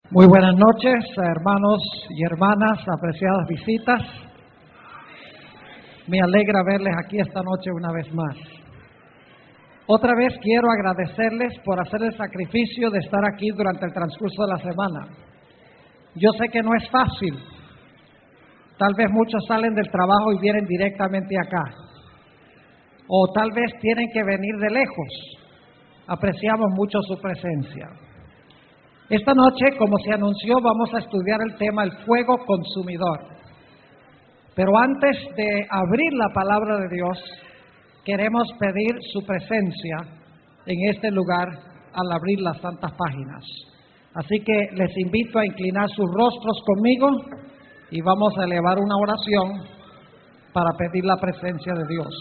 Muy buenas noches, hermanos y hermanas, apreciadas visitas. Me alegra verles aquí esta noche una vez más. Otra vez quiero agradecerles por hacer el sacrificio de estar aquí durante el transcurso de la semana. Yo sé que no es fácil. Tal vez muchos salen del trabajo y vienen directamente acá. O tal vez tienen que venir de lejos. Apreciamos mucho su presencia. Esta noche, como se anunció, vamos a estudiar el tema el fuego consumidor. Pero antes de abrir la palabra de Dios, queremos pedir su presencia en este lugar al abrir las santas páginas. Así que les invito a inclinar sus rostros conmigo y vamos a elevar una oración para pedir la presencia de Dios.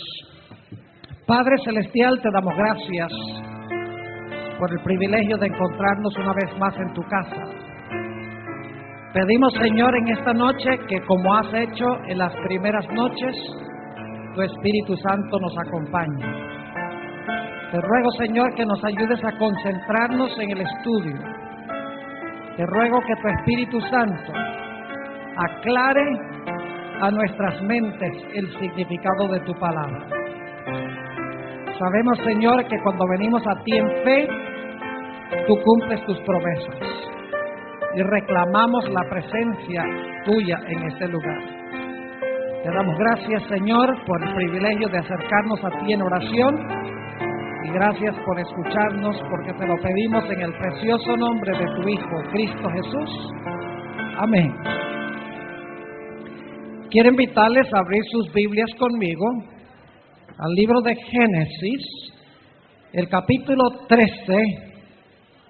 Padre Celestial, te damos gracias por el privilegio de encontrarnos una vez más en tu casa. Pedimos, Señor, en esta noche que, como has hecho en las primeras noches, tu Espíritu Santo nos acompañe. Te ruego, Señor, que nos ayudes a concentrarnos en el estudio. Te ruego que tu Espíritu Santo aclare a nuestras mentes el significado de tu palabra. Sabemos, Señor, que cuando venimos a ti en fe, tú cumples tus promesas y reclamamos la presencia tuya en este lugar. Te damos gracias, Señor, por el privilegio de acercarnos a ti en oración y gracias por escucharnos, porque te lo pedimos en el precioso nombre de tu Hijo, Cristo Jesús. Amén. Quiero invitarles a abrir sus Biblias conmigo al libro de Génesis, el capítulo 13,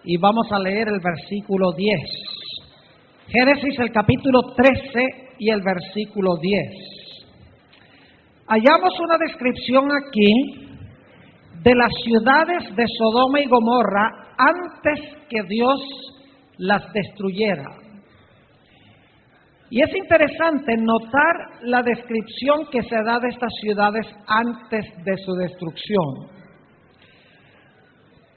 y vamos a leer el versículo 10. Génesis, el capítulo 13 y el versículo 10. Hallamos una descripción aquí de las ciudades de Sodoma y Gomorra antes que Dios las destruyera. Y es interesante notar la descripción que se da de estas ciudades antes de su destrucción.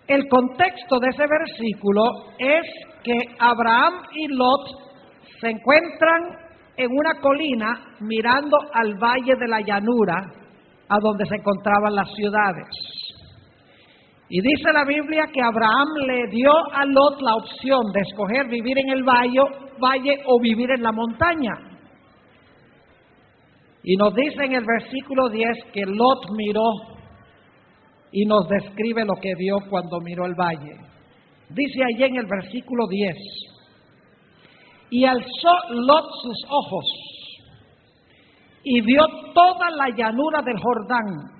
El contexto de ese versículo es que Abraham y Lot se encuentran en una colina mirando al valle de la llanura a donde se encontraban las ciudades. Y dice la Biblia que Abraham le dio a Lot la opción de escoger vivir en el valle o vivir en la montaña. Y nos dice en el versículo 10 que Lot miró y nos describe lo que vio cuando miró el valle. Dice allí en el versículo 10: y alzó Lot sus ojos y vio toda la llanura del Jordán,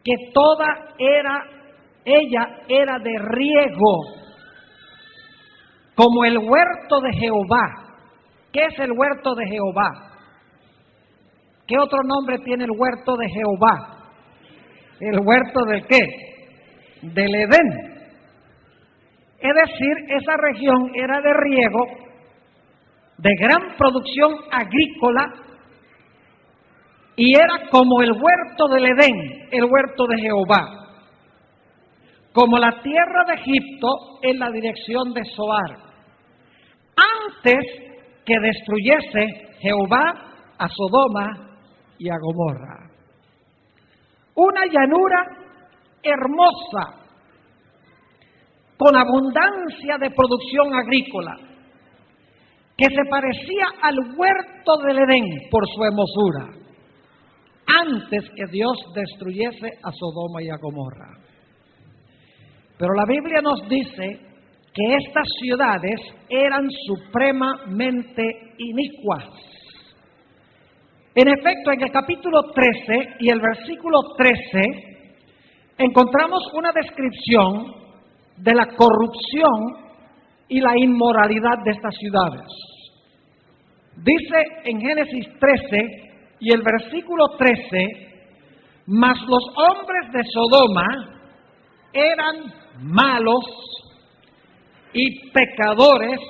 que toda ella era de riego, como el huerto de Jehová. ¿Qué es el huerto de Jehová? ¿Qué otro nombre tiene el huerto de Jehová? ¿El huerto de qué? Del Edén. Es decir, esa región era de riego, de gran producción agrícola, y era como el huerto del Edén, el huerto de Jehová, como la tierra de Egipto en la dirección de Zoar, antes que destruyese Jehová a Sodoma y a Gomorra. Una llanura hermosa, con abundancia de producción agrícola, que se parecía al huerto del Edén por su hermosura, antes que Dios destruyese a Sodoma y a Gomorra. Pero la Biblia nos dice que estas ciudades eran supremamente inicuas. En efecto, en el capítulo 13 y el versículo 13 encontramos una descripción de la corrupción y la inmoralidad de estas ciudades. Dice en Génesis 13 y el versículo 13: mas los hombres de Sodoma eran malos y pecadores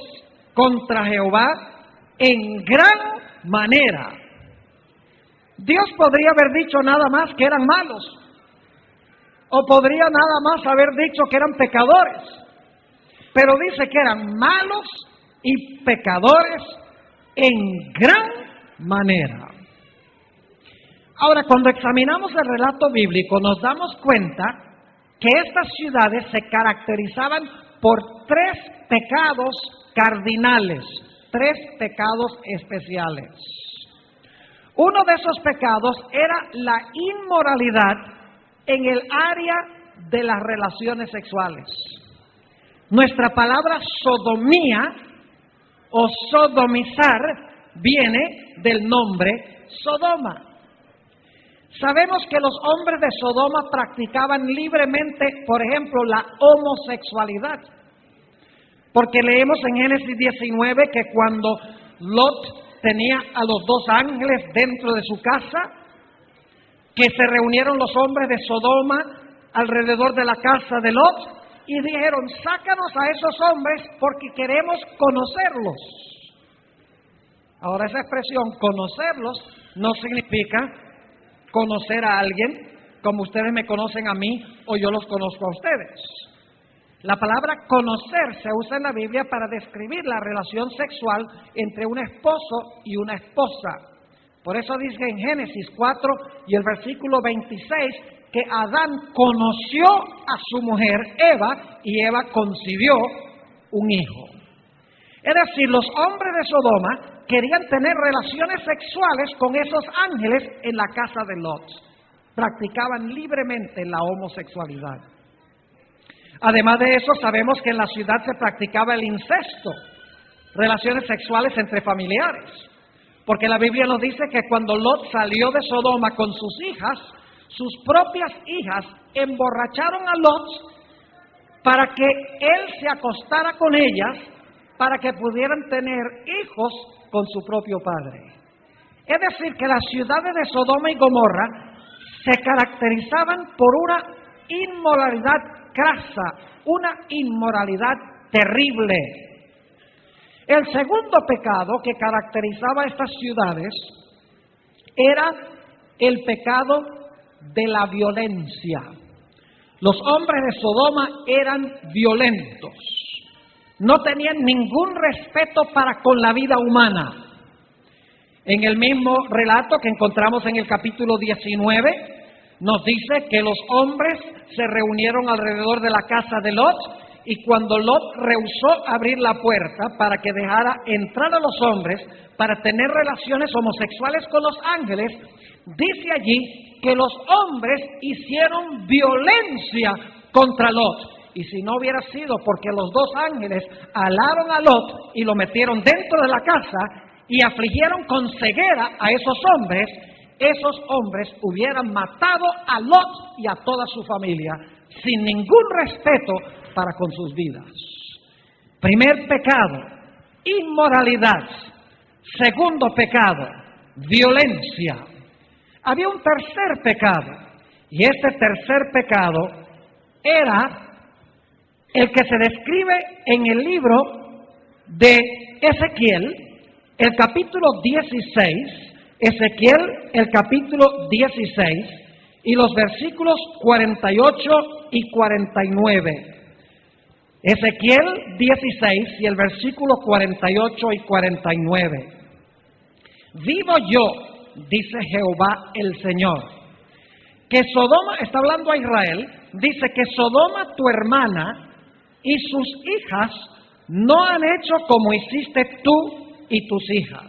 contra Jehová en gran manera. Dios podría haber dicho nada más que eran malos, o podría nada más haber dicho que eran pecadores, pero dice que eran malos y pecadores en gran manera. Ahora, cuando examinamos el relato bíblico, nos damos cuenta que estas ciudades se caracterizaban por 3 pecados cardinales, 3 pecados especiales. Uno de esos pecados era la inmoralidad en el área de las relaciones sexuales. Nuestra palabra sodomía o sodomizar viene del nombre Sodoma. Sabemos que los hombres de Sodoma practicaban libremente, por ejemplo, la homosexualidad. Porque leemos en Génesis 19 que cuando Lot tenía a los 2 ángeles dentro de su casa, que se reunieron los hombres de Sodoma alrededor de la casa de Lot y dijeron: sácanos a esos hombres porque queremos conocerlos. Ahora, esa expresión conocerlos no significa conocer a alguien como ustedes me conocen a mí o yo los conozco a ustedes. La palabra conocer se usa en la Biblia para describir la relación sexual entre un esposo y una esposa. Por eso dice en Génesis 4 y el versículo 26 que Adán conoció a su mujer Eva y Eva concibió un hijo. Es decir, los hombres de Sodoma querían tener relaciones sexuales con esos ángeles en la casa de Lot. Practicaban libremente la homosexualidad. Además de eso, sabemos que en la ciudad se practicaba el incesto, relaciones sexuales entre familiares. Porque la Biblia nos dice que cuando Lot salió de Sodoma con sus hijas, sus propias hijas emborracharon a Lot para que él se acostara con ellas, para que pudieran tener hijos con su propio padre. Es decir, que las ciudades de Sodoma y Gomorra se caracterizaban por una inmoralidad crasa, una inmoralidad terrible. El segundo pecado que caracterizaba a estas ciudades era el pecado de la violencia. Los hombres de Sodoma eran violentos. No tenían ningún respeto para con la vida humana. En el mismo relato que encontramos en el capítulo 19, nos dice que los hombres se reunieron alrededor de la casa de Lot y cuando Lot rehusó abrir la puerta para que dejara entrar a los hombres para tener relaciones homosexuales con los ángeles, dice allí que los hombres hicieron violencia contra Lot. Y si no hubiera sido porque los 2 ángeles alaron a Lot y lo metieron dentro de la casa y afligieron con ceguera a esos hombres hubieran matado a Lot y a toda su familia sin ningún respeto para con sus vidas. Primer pecado, inmoralidad. Segundo pecado, violencia. Había un tercer pecado, y este tercer pecado era el que se describe en el libro de Ezequiel, el capítulo 16, Ezequiel, el capítulo 16, y los versículos 48 y 49. Ezequiel 16 y el versículo 48 y 49. Vivo yo, dice Jehová el Señor, que Sodoma, está hablando a Israel, dice que Sodoma tu hermana y sus hijas no han hecho como hiciste tú y tus hijas.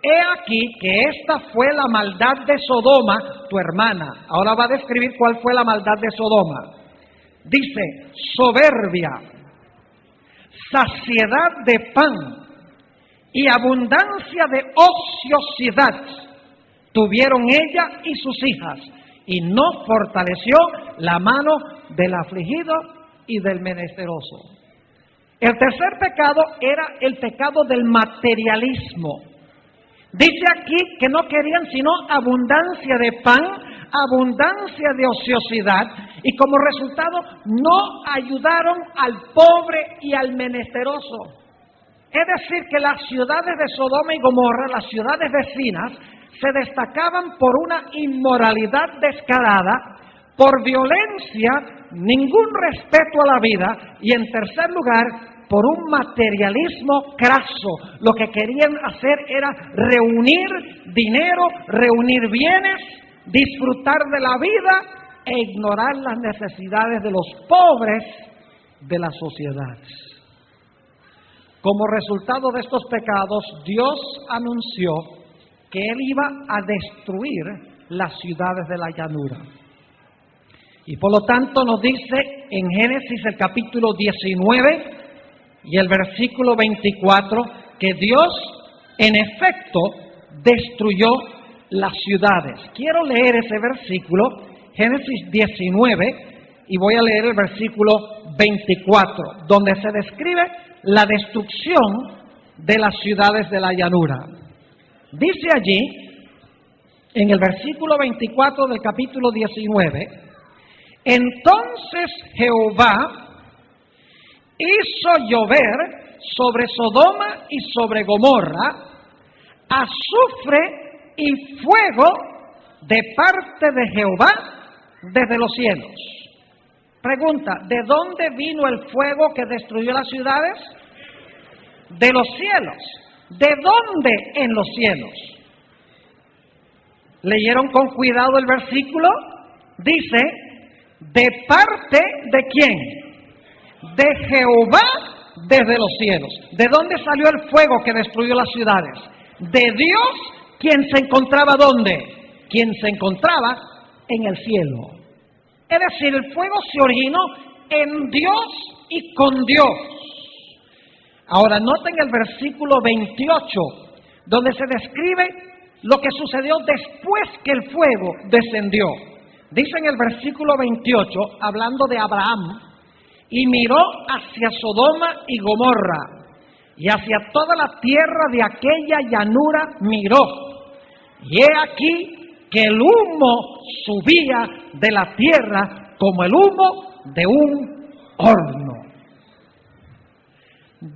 He aquí que esta fue la maldad de Sodoma, tu hermana. Ahora va a describir cuál fue la maldad de Sodoma. Dice, soberbia, saciedad de pan y abundancia de ociosidad tuvieron ella y sus hijas, y no fortaleció la mano del afligido y del menesteroso. El tercer pecado era el pecado del materialismo. Dice aquí que no querían sino abundancia de pan, abundancia de ociosidad, y como resultado no ayudaron al pobre y al menesteroso. Es decir, que las ciudades de Sodoma y Gomorra, las ciudades vecinas, se destacaban por una inmoralidad descarada, por violencia, ningún respeto a la vida y en tercer lugar, por un materialismo craso. Lo que querían hacer era reunir dinero, reunir bienes, disfrutar de la vida e ignorar las necesidades de los pobres de la sociedad. Como resultado de estos pecados, Dios anunció que Él iba a destruir las ciudades de la llanura. Y por lo tanto nos dice en Génesis el capítulo 19 y el versículo 24 que Dios en efecto destruyó las ciudades. Quiero leer ese versículo, Génesis 19, y voy a leer el versículo 24, donde se describe la destrucción de las ciudades de la llanura. Dice allí, en el versículo 24 del capítulo 19, entonces Jehová hizo llover sobre Sodoma y sobre Gomorra azufre y fuego de parte de Jehová desde los cielos. Pregunta, ¿de dónde vino el fuego que destruyó las ciudades? De los cielos. ¿De dónde en los cielos? ¿Leyeron con cuidado el versículo? Dice, ¿de parte de quién? De Jehová desde los cielos. ¿De dónde salió el fuego que destruyó las ciudades? De Dios, quien se encontraba ¿dónde? Quien se encontraba en el cielo. Es decir, el fuego se originó en Dios y con Dios. Ahora noten el versículo 28, donde se describe lo que sucedió después que el fuego descendió. Dice en el versículo 28, hablando de Abraham, y miró hacia Sodoma y Gomorra, y hacia toda la tierra de aquella llanura miró. Y he aquí que el humo subía de la tierra como el humo de un horno.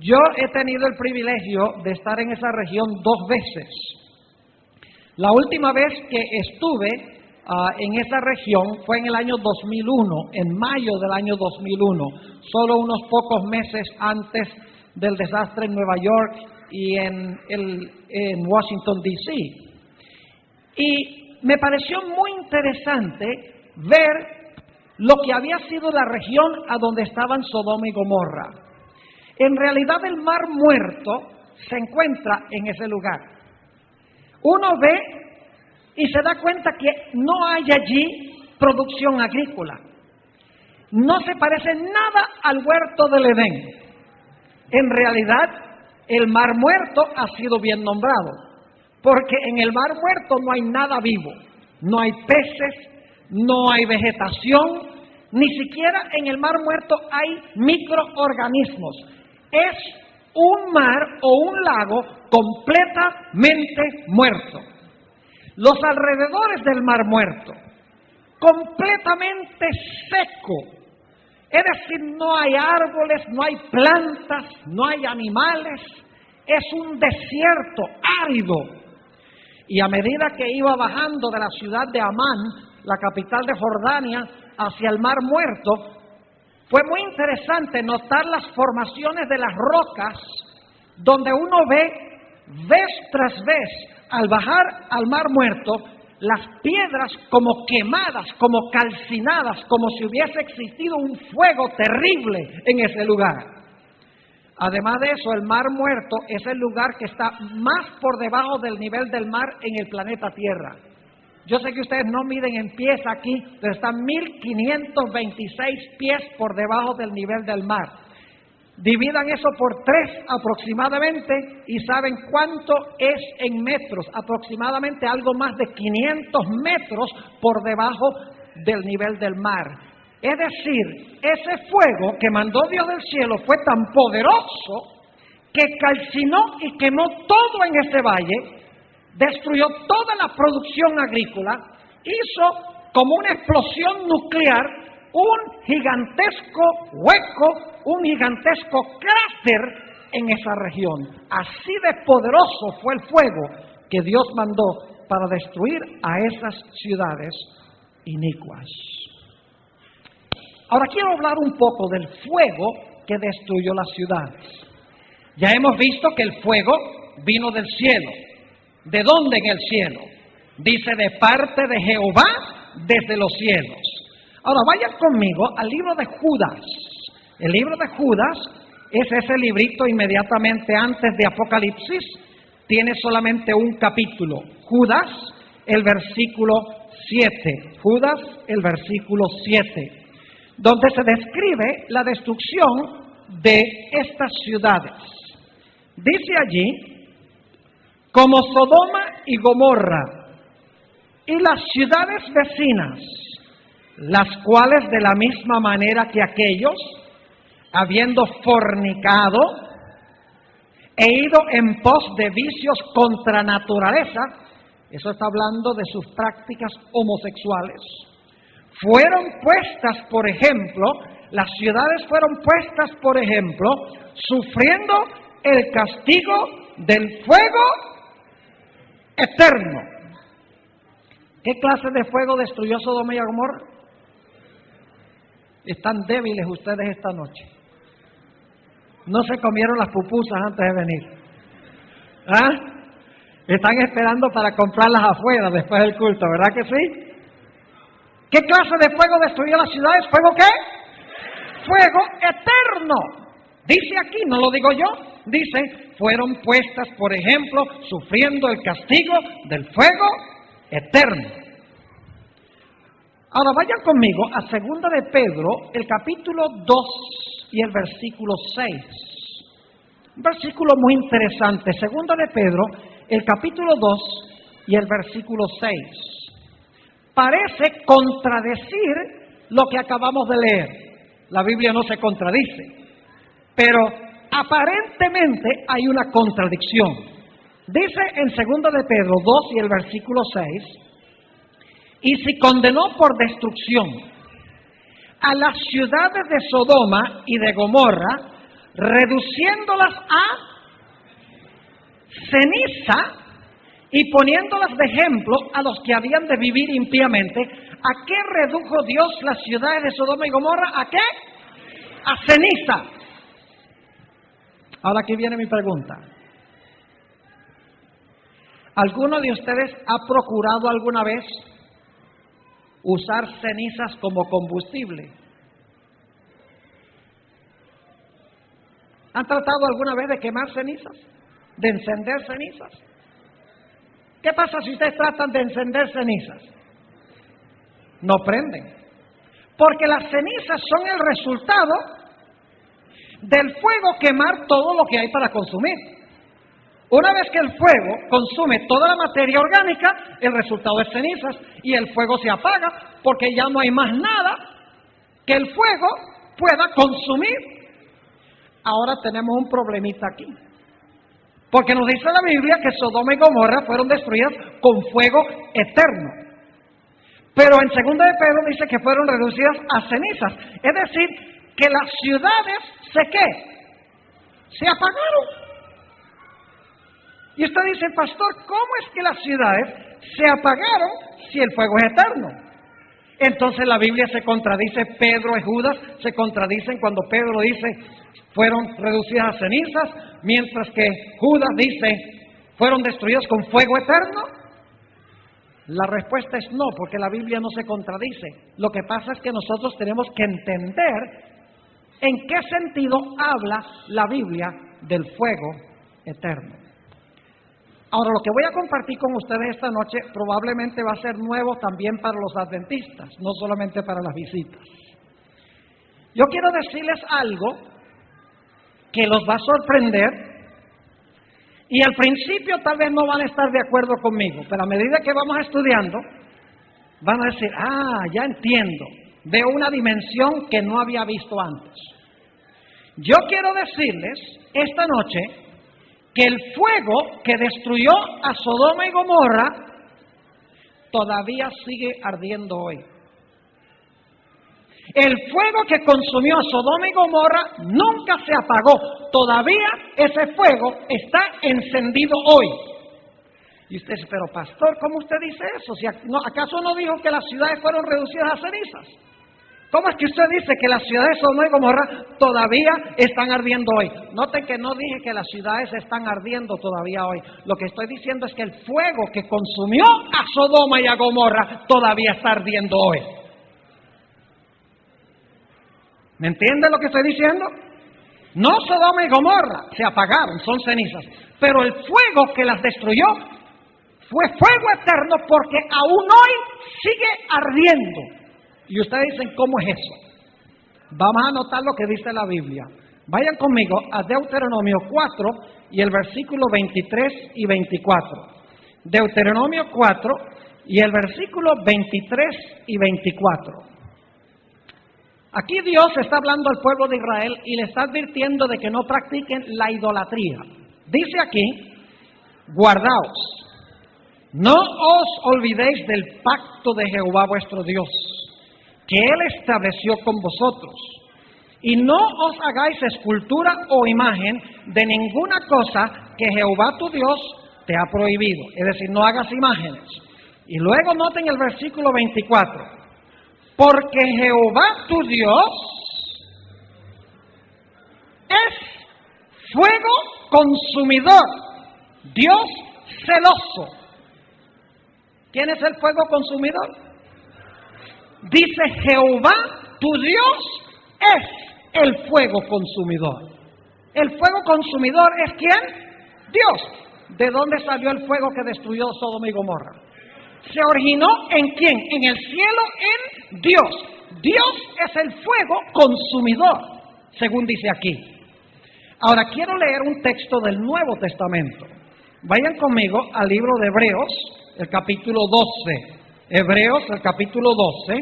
Yo he tenido el privilegio de estar en esa región 2 veces. La última vez que estuve en esa región fue en el año 2001, en mayo del año 2001, solo unos pocos meses antes del desastre en Nueva York y en Washington, D.C. Y me pareció muy interesante ver lo que había sido la región a donde estaban Sodoma y Gomorra. En realidad el Mar Muerto se encuentra en ese lugar. Uno ve y se da cuenta que no hay allí producción agrícola. No se parece nada al huerto del Edén. En realidad, el Mar Muerto ha sido bien nombrado, porque en el Mar Muerto no hay nada vivo. No hay peces, no hay vegetación, ni siquiera en el Mar Muerto hay microorganismos. Es un mar o un lago completamente muerto. Los alrededores del Mar Muerto, completamente seco. Es decir, no hay árboles, no hay plantas, no hay animales. Es un desierto árido. Y a medida que iba bajando de la ciudad de Amán, la capital de Jordania, hacia el Mar Muerto, fue muy interesante notar las formaciones de las rocas, donde uno ve, vez tras vez, al bajar al Mar Muerto, las piedras como quemadas, como calcinadas, como si hubiese existido un fuego terrible en ese lugar. Además de eso, el Mar Muerto es el lugar que está más por debajo del nivel del mar en el planeta Tierra. Yo sé que ustedes no miden en pies aquí, pero están 1526 pies por debajo del nivel del mar. Dividan eso por 3 aproximadamente y ¿saben cuánto es en metros? Aproximadamente algo más de 500 metros por debajo del nivel del mar. Es decir, ese fuego que mandó Dios del cielo fue tan poderoso que calcinó y quemó todo en ese valle, destruyó toda la producción agrícola, hizo como una explosión nuclear un gigantesco hueco, un gigantesco cráter en esa región. Así de poderoso fue el fuego que Dios mandó para destruir a esas ciudades inicuas. Ahora quiero hablar un poco del fuego que destruyó las ciudades. Ya hemos visto que el fuego vino del cielo. ¿De dónde en el cielo? Dice, de parte de Jehová desde los cielos. Ahora vayan conmigo al libro de Judas. El libro de Judas es ese librito inmediatamente antes de Apocalipsis. Tiene solamente un capítulo. Judas, el versículo 7. Judas, el versículo 7. Donde se describe la destrucción de estas ciudades. Dice allí, como Sodoma y Gomorra y las ciudades vecinas, las cuales de la misma manera que aquellos, habiendo fornicado e ido en pos de vicios contra naturaleza, eso está hablando de sus prácticas homosexuales, fueron puestas, por ejemplo, las ciudades fueron puestas, por ejemplo, sufriendo el castigo del fuego eterno. ¿Qué clase de fuego destruyó Sodoma y Gomorra? Están débiles ustedes esta noche. No se comieron las pupusas antes de venir. ¿Ah? Están esperando para comprarlas afuera después del culto, ¿verdad que sí? ¿Qué clase de fuego destruyó las ciudades? ¿Fuego qué? Fuego eterno. Dice aquí, no lo digo yo, dice, fueron puestas, por ejemplo, sufriendo el castigo del fuego eterno. Ahora vayan conmigo a 2 de Pedro, el capítulo 2 y el versículo 6. Un versículo muy interesante. 2 de Pedro, el capítulo 2 y el versículo 6. Parece contradecir lo que acabamos de leer. La Biblia no se contradice, pero aparentemente hay una contradicción. Dice en 2 de Pedro 2 y el versículo 6, y si condenó por destrucción a las ciudades de Sodoma y de Gomorra, reduciéndolas a ceniza y poniéndolas de ejemplo a los que habían de vivir impíamente, ¿a qué redujo Dios las ciudades de Sodoma y Gomorra? ¿A qué? A ceniza. Ahora aquí viene mi pregunta. ¿Alguno de ustedes ha procurado alguna vez usar cenizas como combustible? ¿Han tratado alguna vez de quemar cenizas? ¿De encender cenizas? ¿Qué pasa si ustedes tratan de encender cenizas? No prenden. Porque las cenizas son el resultado del fuego quemar todo lo que hay para consumir. Una vez que el fuego consume toda la materia orgánica, el resultado es cenizas y el fuego se apaga porque ya no hay más nada que el fuego pueda consumir. Ahora tenemos un problemita aquí. Porque nos dice la Biblia que Sodoma y Gomorra fueron destruidas con fuego eterno. Pero en 2 de Pedro dice que fueron reducidas a cenizas. Es decir, que las ciudades se apagaron. Y usted dice, pastor, ¿cómo es que las ciudades se apagaron si el fuego es eterno? Entonces la Biblia se contradice, Pedro y Judas se contradicen cuando Pedro dice, fueron reducidas a cenizas, mientras que Judas dice, fueron destruidos con fuego eterno. La respuesta es no, porque la Biblia no se contradice. Lo que pasa es que nosotros tenemos que entender en qué sentido habla la Biblia del fuego eterno. Ahora, lo que voy a compartir con ustedes esta noche probablemente va a ser nuevo también para los adventistas, no solamente para las visitas. Yo quiero decirles algo que los va a sorprender y al principio tal vez no van a estar de acuerdo conmigo, pero a medida que vamos estudiando van a decir, ya entiendo, veo una dimensión que no había visto antes. Yo quiero decirles esta noche que el fuego que destruyó a Sodoma y Gomorra todavía sigue ardiendo hoy. El fuego que consumió a Sodoma y Gomorra nunca se apagó. Todavía ese fuego está encendido hoy. Y usted dice, pero pastor, ¿cómo usted dice eso? ¿Acaso no dijo que las ciudades fueron reducidas a cenizas? ¿Cómo es que usted dice que las ciudades de Sodoma y Gomorra todavía están ardiendo hoy? Noten que no dije que las ciudades están ardiendo todavía hoy. Lo que estoy diciendo es que el fuego que consumió a Sodoma y a Gomorra todavía está ardiendo hoy. ¿Me entiende lo que estoy diciendo? No Sodoma y Gomorra se apagaron, son cenizas. Pero el fuego que las destruyó fue fuego eterno porque aún hoy sigue ardiendo. Y ustedes dicen, ¿cómo es eso? Vamos a anotar lo que dice la Biblia. Vayan conmigo a Deuteronomio 4 y el versículo 23 y 24. Deuteronomio 4 y el versículo 23 y 24. Aquí Dios está hablando al pueblo de Israel y le está advirtiendo de que no practiquen la idolatría. Dice aquí, guardaos, no os olvidéis del pacto de Jehová vuestro Dios, que Él estableció con vosotros, y no os hagáis escultura o imagen de ninguna cosa que Jehová tu Dios te ha prohibido. Es decir, no hagas imágenes. Y luego noten el versículo 24. Porque Jehová tu Dios es fuego consumidor, Dios celoso. ¿Quién es el fuego consumidor? Dice Jehová tu Dios es el fuego consumidor. ¿El fuego consumidor es quién? Dios. ¿De dónde salió el fuego que destruyó Sodoma y Gomorra? ¿Se originó en quién? En el cielo, en Dios. Dios es el fuego consumidor, según dice aquí. Ahora quiero leer un texto del Nuevo Testamento. Vayan conmigo al libro de Hebreos, el capítulo 12. Hebreos, el capítulo 12,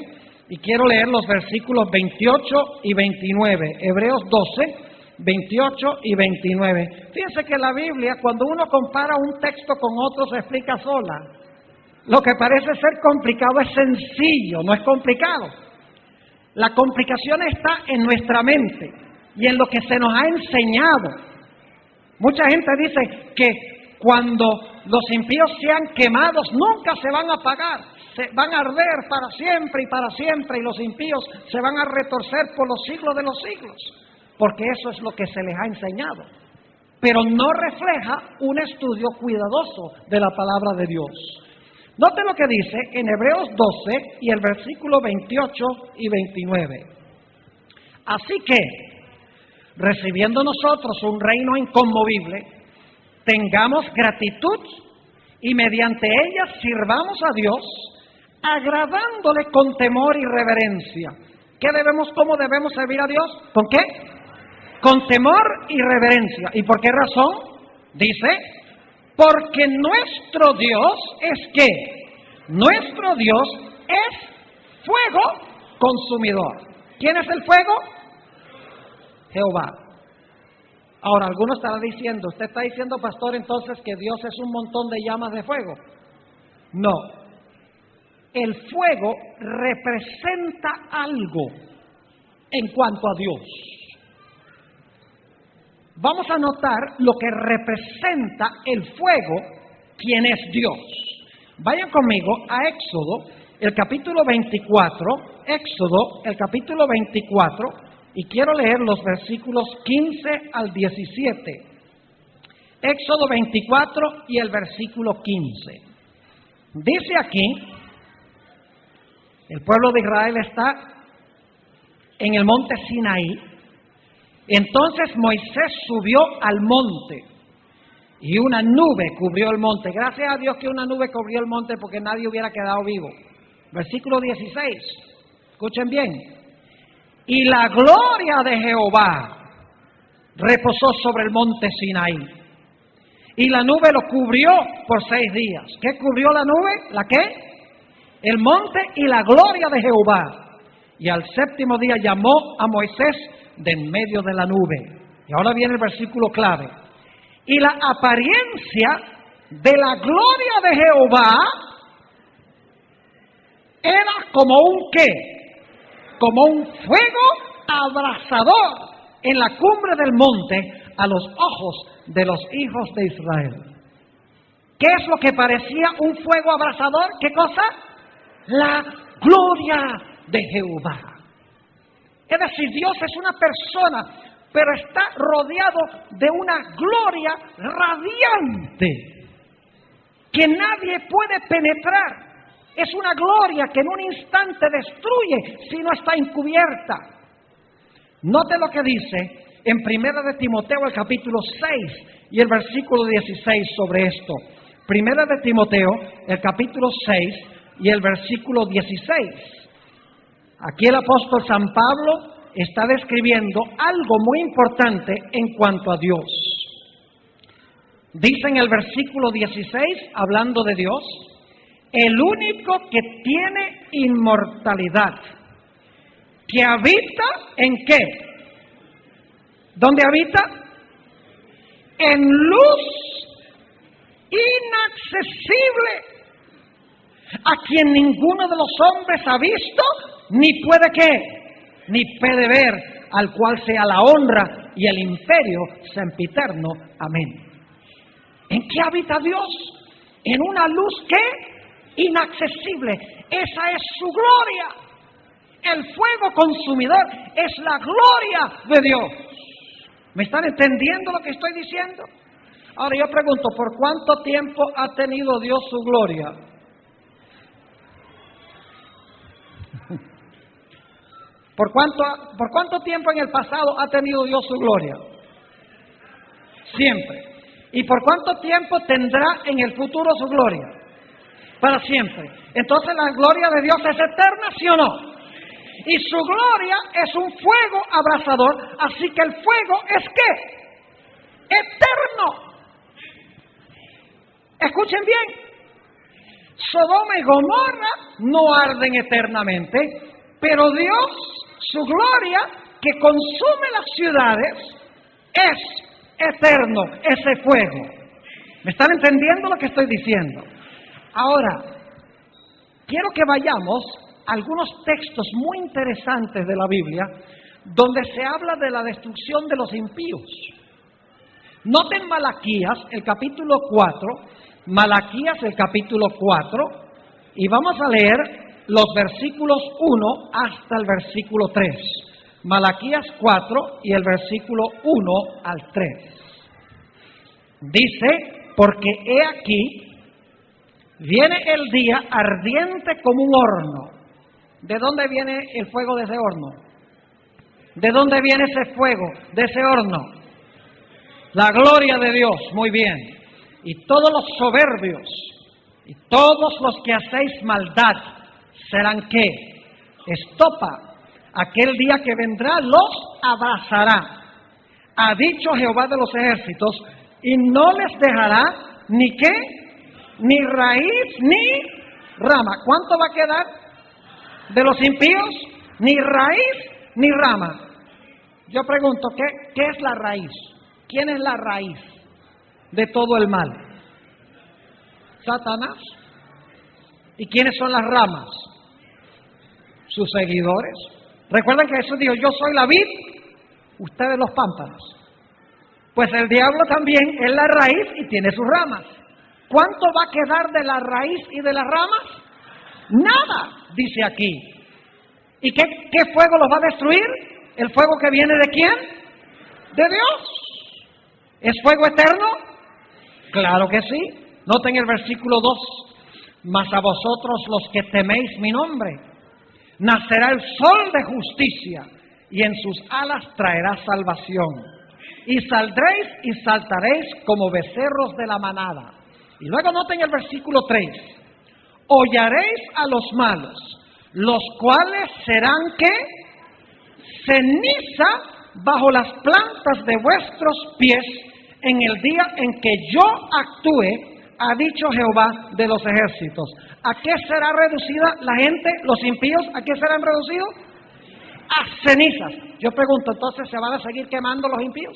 y quiero leer los versículos 28 y 29. Hebreos 12, 28 y 29. Fíjense que la Biblia, cuando uno compara un texto con otro, se explica sola. Lo que parece ser complicado es sencillo, no es complicado. La complicación está en nuestra mente y en lo que se nos ha enseñado. Mucha gente dice que cuando los impíos sean quemados, nunca se van a apagar. Se van a arder para siempre, y los impíos se van a retorcer por los siglos de los siglos, porque eso es lo que se les ha enseñado, pero no refleja un estudio cuidadoso de la palabra de Dios. Note lo que dice en Hebreos 12 y el versículo 28 y 29. Así que, recibiendo nosotros un reino inconmovible, tengamos gratitud y mediante ella sirvamos a Dios, agradándole con temor y reverencia. ¿Cómo debemos servir a Dios? ¿Con qué? Con temor y reverencia. ¿Y por qué razón? Dice, porque nuestro Dios es ¿qué? Nuestro Dios es fuego consumidor. ¿Quién es el fuego? Jehová. Ahora, algunos estarán diciendo, usted está diciendo, pastor, entonces que Dios es un montón de llamas de fuego. No. El fuego representa algo en cuanto a Dios. Vamos a notar lo que representa el fuego, quién es Dios. Vayan conmigo a Éxodo, el capítulo 24, Éxodo, el capítulo 24, y quiero leer los versículos 15 al 17. Éxodo 24 y el versículo 15. Dice aquí, el pueblo de Israel está en el monte Sinaí. Entonces Moisés subió al monte y una nube cubrió el monte. Gracias a Dios que una nube cubrió el monte, porque nadie hubiera quedado vivo. Versículo 16, escuchen bien. Y la gloria de Jehová reposó sobre el monte Sinaí, y la nube lo cubrió por 6 días. ¿Qué cubrió la nube? ¿La qué? El monte y la gloria de Jehová. Y al 7º día llamó a Moisés de en medio de la nube. Y ahora viene el versículo clave. Y la apariencia de la gloria de Jehová era como un ¿qué? Como un fuego abrasador en la cumbre del monte a los ojos de los hijos de Israel. ¿Qué es lo que parecía un fuego abrasador? ¿Qué cosa? La gloria de Jehová. Es decir, Dios es una persona, pero está rodeado de una gloria radiante que nadie puede penetrar. Es una gloria que en un instante destruye si no está encubierta. Note lo que dice en 1 de Timoteo, el capítulo 6 y el versículo 16 sobre esto. 1 de Timoteo, el capítulo 6 y el versículo 16. Aquí el apóstol San Pablo está describiendo algo muy importante en cuanto a Dios. Dice en el versículo 16, hablando de Dios, el único que tiene inmortalidad, que habita ¿en qué? ¿Dónde habita? En luz inaccesible, a quien ninguno de los hombres ha visto, ni puede ¿qué? Ni puede ver, al cual sea la honra y el imperio sempiterno. Amén. ¿En qué habita Dios? En una luz ¿qué? Inaccesible. Esa es su gloria. El fuego consumidor es la gloria de Dios. ¿Me están entendiendo lo que estoy diciendo? Ahora yo pregunto, ¿por cuánto tiempo ha tenido Dios su gloria? ¿Por cuánto tiempo en el pasado ha tenido Dios su gloria? Siempre. ¿Y por cuánto tiempo tendrá en el futuro su gloria? Para siempre. Entonces la gloria de Dios es eterna, ¿sí o no? Y su gloria es un fuego abrasador, así que el fuego es ¿qué? Eterno. Escuchen bien. Sodoma y Gomorra no arden eternamente, pero Dios, su gloria, que consume las ciudades, es eterno, ese fuego. ¿Me están entendiendo lo que estoy diciendo? Ahora, quiero que vayamos a algunos textos muy interesantes de la Biblia, donde se habla de la destrucción de los impíos. Noten Malaquías, el capítulo 4, Malaquías, el capítulo 4, y vamos a leer los versículos 1 hasta el versículo 3. Malaquías 4 y el versículo 1 al 3. Dice, porque he aquí, viene el día ardiente como un horno. ¿De dónde viene el fuego de ese horno? ¿De dónde viene ese fuego de ese horno? La gloria de Dios, muy bien. Y todos los soberbios y todos los que hacéis maldad serán ¿qué? Estopa. Aquel día que vendrá los abrazará. Ha dicho Jehová de los ejércitos, y no les dejará ni qué, ni raíz, ni rama. ¿Cuánto va a quedar de los impíos? Ni raíz, ni rama. Yo pregunto, ¿qué es la raíz? ¿Quién es la raíz de todo el mal? Satanás. ¿Y quiénes son las ramas? Sus seguidores. Recuerden que Jesús dijo, yo soy la vid, ustedes los pámpanos. Pues el diablo también es la raíz y tiene sus ramas. ¿Cuánto va a quedar de la raíz y de las ramas? Nada, dice aquí. ¿Y qué fuego los va a destruir? ¿El fuego que viene de quién? De Dios. ¿Es fuego eterno? Claro que sí. Noten el versículo 2. Mas a vosotros los que teméis mi nombre, nacerá el sol de justicia, y en sus alas traerá salvación. Y saldréis y saltaréis como becerros de la manada. Y luego noten el versículo 3. Hollaréis a los malos, los cuales serán ¿qué? Ceniza bajo las plantas de vuestros pies en el día en que yo actúe, ha dicho Jehová de los ejércitos. ¿A qué será reducida la gente, los impíos? ¿A qué serán reducidos? A cenizas. Yo pregunto, ¿entonces se van a seguir quemando los impíos?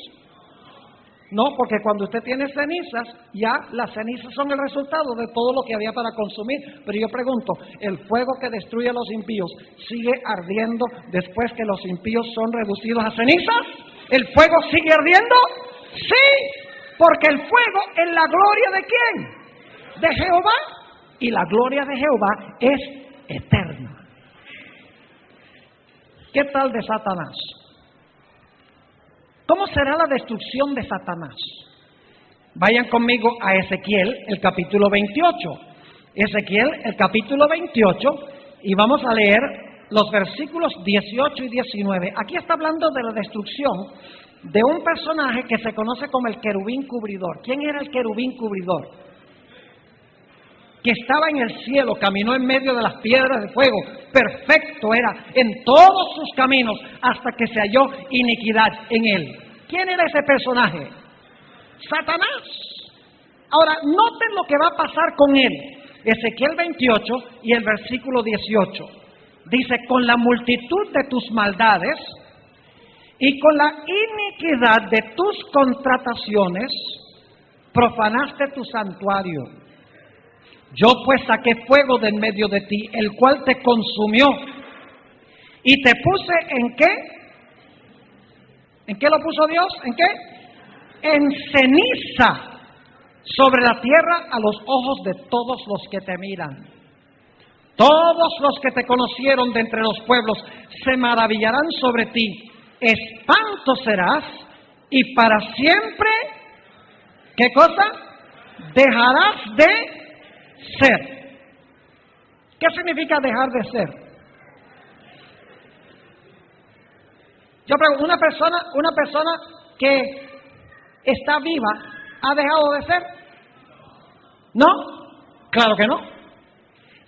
No, porque cuando usted tiene cenizas, ya las cenizas son el resultado de todo lo que había para consumir. Pero yo pregunto, ¿el fuego que destruye a los impíos sigue ardiendo después que los impíos son reducidos a cenizas? ¿El fuego sigue ardiendo? Sí, porque el fuego es la gloria ¿de quién? De Jehová. Y la gloria de Jehová es eterna. ¿Qué tal de Satanás? ¿Cómo será la destrucción de Satanás? Vayan conmigo a Ezequiel, el capítulo 28. Ezequiel, el capítulo 28, y vamos a leer los versículos 18 y 19. Aquí está hablando de la destrucción de un personaje que se conoce como el querubín cubridor. ¿Quién era el querubín cubridor? Que estaba en el cielo, caminó en medio de las piedras de fuego, perfecto era en todos sus caminos, hasta que se halló iniquidad en él. ¿Quién era ese personaje? Satanás. Ahora, noten lo que va a pasar con él. Ezequiel 28 y el versículo 18. Dice, con la multitud de tus maldades y con la iniquidad de tus contrataciones, profanaste tu santuario. Yo pues saqué fuego de en medio de ti, el cual te consumió. Y te puse ¿en qué? ¿En qué lo puso Dios? ¿En qué? En ceniza sobre la tierra a los ojos de todos los que te miran. Todos los que te conocieron de entre los pueblos se maravillarán sobre ti. Espanto serás y para siempre, ¿qué cosa? Dejarás de ser. ¿Qué significa dejar de ser? Yo pregunto, una persona que está viva, ¿ha dejado de ser? ¿No? Claro que no.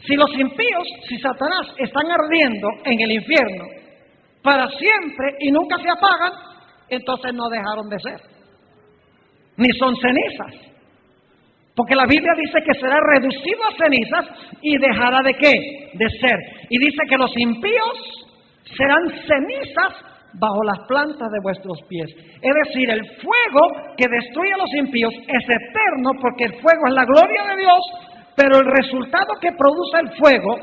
Si los impíos, si Satanás están ardiendo en el infierno para siempre y nunca se apagan, entonces no dejaron de ser. Ni son cenizas. Porque la Biblia dice que será reducido a cenizas y dejará ¿de qué? De ser. Y dice que los impíos serán cenizas bajo las plantas de vuestros pies. Es decir, el fuego que destruye a los impíos es eterno porque el fuego es la gloria de Dios, pero el resultado que produce el fuego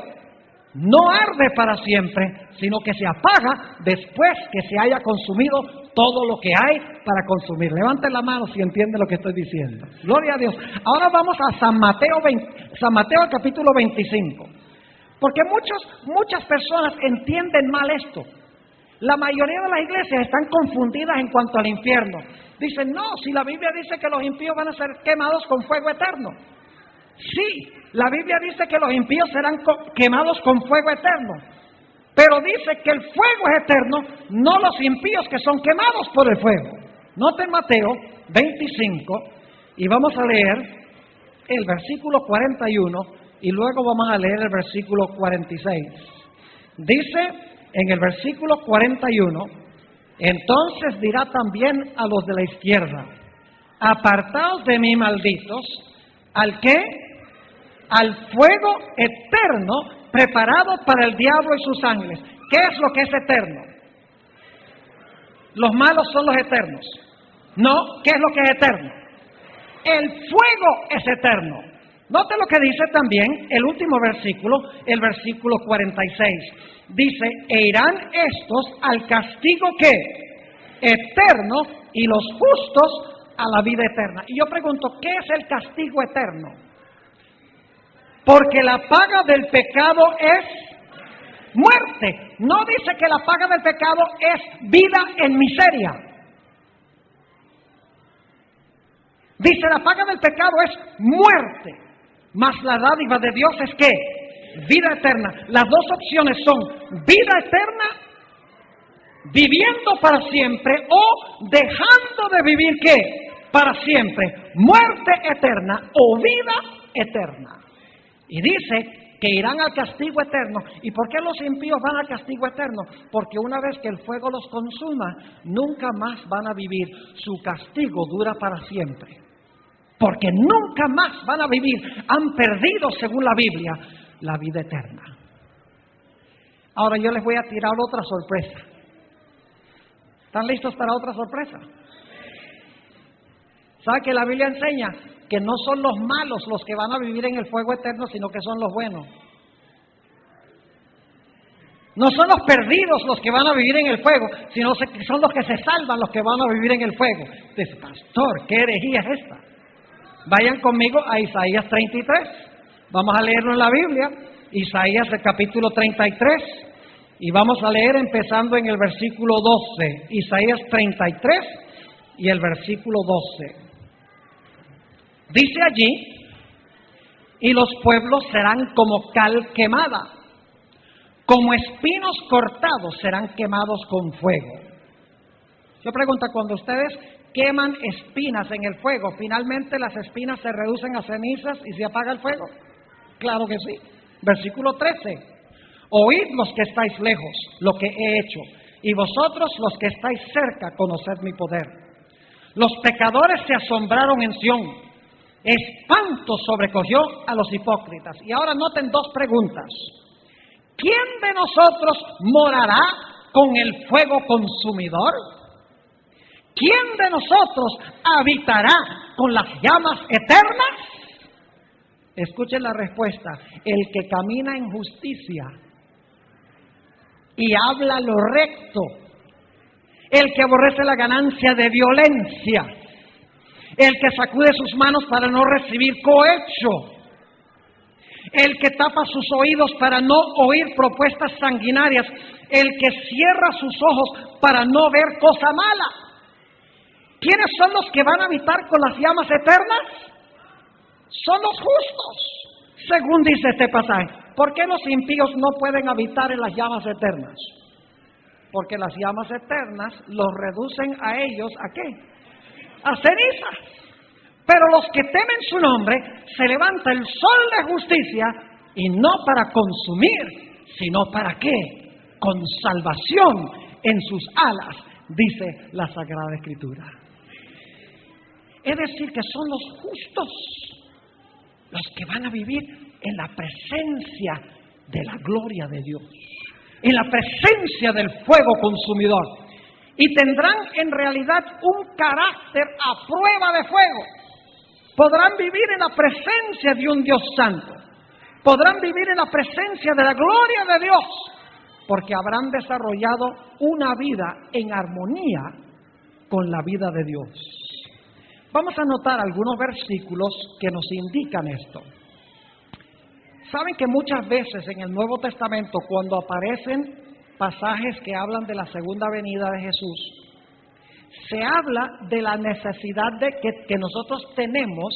no arde para siempre, sino que se apaga después que se haya consumido todo lo que hay para consumir. Levanten la mano si entienden lo que estoy diciendo. Gloria a Dios. Ahora vamos a San Mateo capítulo 25. Porque muchas personas entienden mal esto. La mayoría de las iglesias están confundidas en cuanto al infierno. Dicen, no, si la Biblia dice que los impíos van a ser quemados con fuego eterno. Sí, la Biblia dice que los impíos serán quemados con fuego eterno. Pero dice que el fuego es eterno, no los impíos que son quemados por el fuego. Noten Mateo 25 y vamos a leer el versículo 41 y luego vamos a leer el versículo 46. Dice en el versículo 41, entonces dirá también a los de la izquierda, apartaos de mí, malditos, ¿al qué? Al fuego eterno preparado para el diablo y sus ángeles. ¿Qué es lo que es eterno? Los malos son los eternos. No, ¿qué es lo que es eterno? El fuego es eterno. Note lo que dice también el último versículo, el versículo 46. Dice, e irán estos al castigo ¿qué? Eterno, y los justos a la vida eterna. Y yo pregunto, ¿qué es el castigo eterno? Porque la paga del pecado es muerte. No dice que la paga del pecado es vida en miseria. Dice, la paga del pecado es muerte, mas la dádiva de Dios es ¿qué? Vida eterna. Las dos opciones son vida eterna, viviendo para siempre, o dejando de vivir ¿qué? Para siempre, muerte eterna o vida eterna. Y dice que irán al castigo eterno. ¿Y por qué los impíos van al castigo eterno? Porque una vez que el fuego los consuma, nunca más van a vivir. Su castigo dura para siempre. Porque nunca más van a vivir. Han perdido, según la Biblia, la vida eterna. Ahora yo les voy a tirar otra sorpresa. ¿Están listos para otra sorpresa? ¿Sabe que la Biblia enseña que no son los malos los que van a vivir en el fuego eterno, sino que son los buenos? No son los perdidos los que van a vivir en el fuego, sino que son los que se salvan los que van a vivir en el fuego. Dice, pastor, ¿qué herejía es esta? Vayan conmigo a Isaías 33. Vamos a leerlo en la Biblia. Isaías, el capítulo 33. Y vamos a leer empezando en el versículo 12, Isaías 33 y el versículo 12. Dice allí: y los pueblos serán como cal quemada, como espinos cortados serán quemados con fuego. Yo pregunto, cuando ustedes queman espinas en el fuego, ¿finalmente las espinas se reducen a cenizas y se apaga el fuego? Claro que sí. Versículo 13: oíd los que estáis lejos lo que he hecho, y vosotros los que estáis cerca conoced mi poder. Los pecadores se asombraron en Sión, espanto sobrecogió a los hipócritas. Y ahora noten dos preguntas. ¿Quién de nosotros morará con el fuego consumidor? ¿Quién de nosotros habitará con las llamas eternas? Escuchen la respuesta: el que camina en justicia y habla lo recto, el que aborrece la ganancia de violencia, el que sacude sus manos para no recibir cohecho, el que tapa sus oídos para no oír propuestas sanguinarias, el que cierra sus ojos para no ver cosa mala. ¿Quiénes son los que van a habitar con las llamas eternas? Son los justos, según dice este pasaje. ¿Por qué los impíos no pueden habitar en las llamas eternas? Porque las llamas eternas los reducen a ellos, ¿a qué? A cenizas. Pero los que temen su nombre, se levanta el sol de justicia, y no para consumir, sino para qué, con salvación en sus alas, dice la Sagrada Escritura. Es decir, que son los justos los que van a vivir en la presencia de la gloria de Dios, en la presencia del fuego consumidor. Y tendrán en realidad un carácter a prueba de fuego. Podrán vivir en la presencia de un Dios santo. Podrán vivir en la presencia de la gloria de Dios, porque habrán desarrollado una vida en armonía con la vida de Dios. Vamos a notar algunos versículos que nos indican esto. Saben que muchas veces en el Nuevo Testamento, cuando aparecen pasajes que hablan de la segunda venida de Jesús, se habla de la necesidad que nosotros tenemos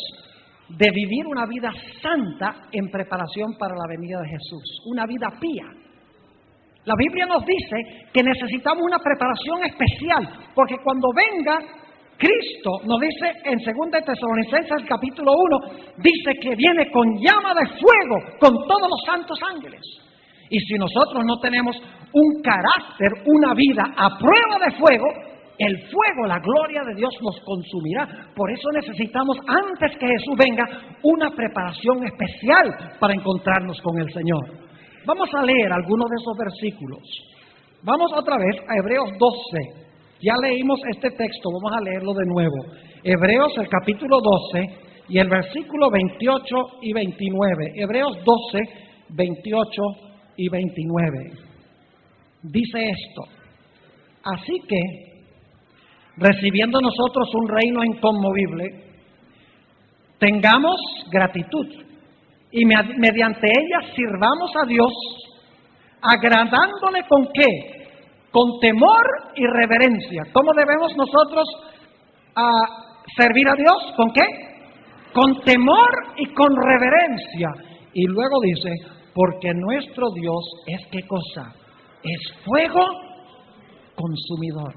de vivir una vida santa en preparación para la venida de Jesús, una vida pía. La Biblia nos dice que necesitamos una preparación especial, porque cuando venga Cristo, nos dice en 2 Tesalonicenses capítulo 1, dice que viene con llama de fuego, con todos los santos ángeles. Y si nosotros no tenemos un carácter, una vida a prueba de fuego, el fuego, la gloria de Dios nos consumirá. Por eso necesitamos, antes que Jesús venga, una preparación especial para encontrarnos con el Señor. Vamos a leer algunos de esos versículos. Vamos otra vez a Hebreos 12. Ya leímos este texto, vamos a leerlo de nuevo. Hebreos, el capítulo 12 y el versículo 28 y 29. Hebreos 12, 28 y 29. Dice esto: así que, recibiendo nosotros un reino inconmovible, tengamos gratitud y mediante ella sirvamos a Dios, agradándole ¿con qué? Con temor y reverencia. ¿Cómo debemos nosotros servir a Dios? ¿Con qué? Con temor y con reverencia. Y luego dice, porque nuestro Dios es ¿qué cosa? Es fuego consumidor.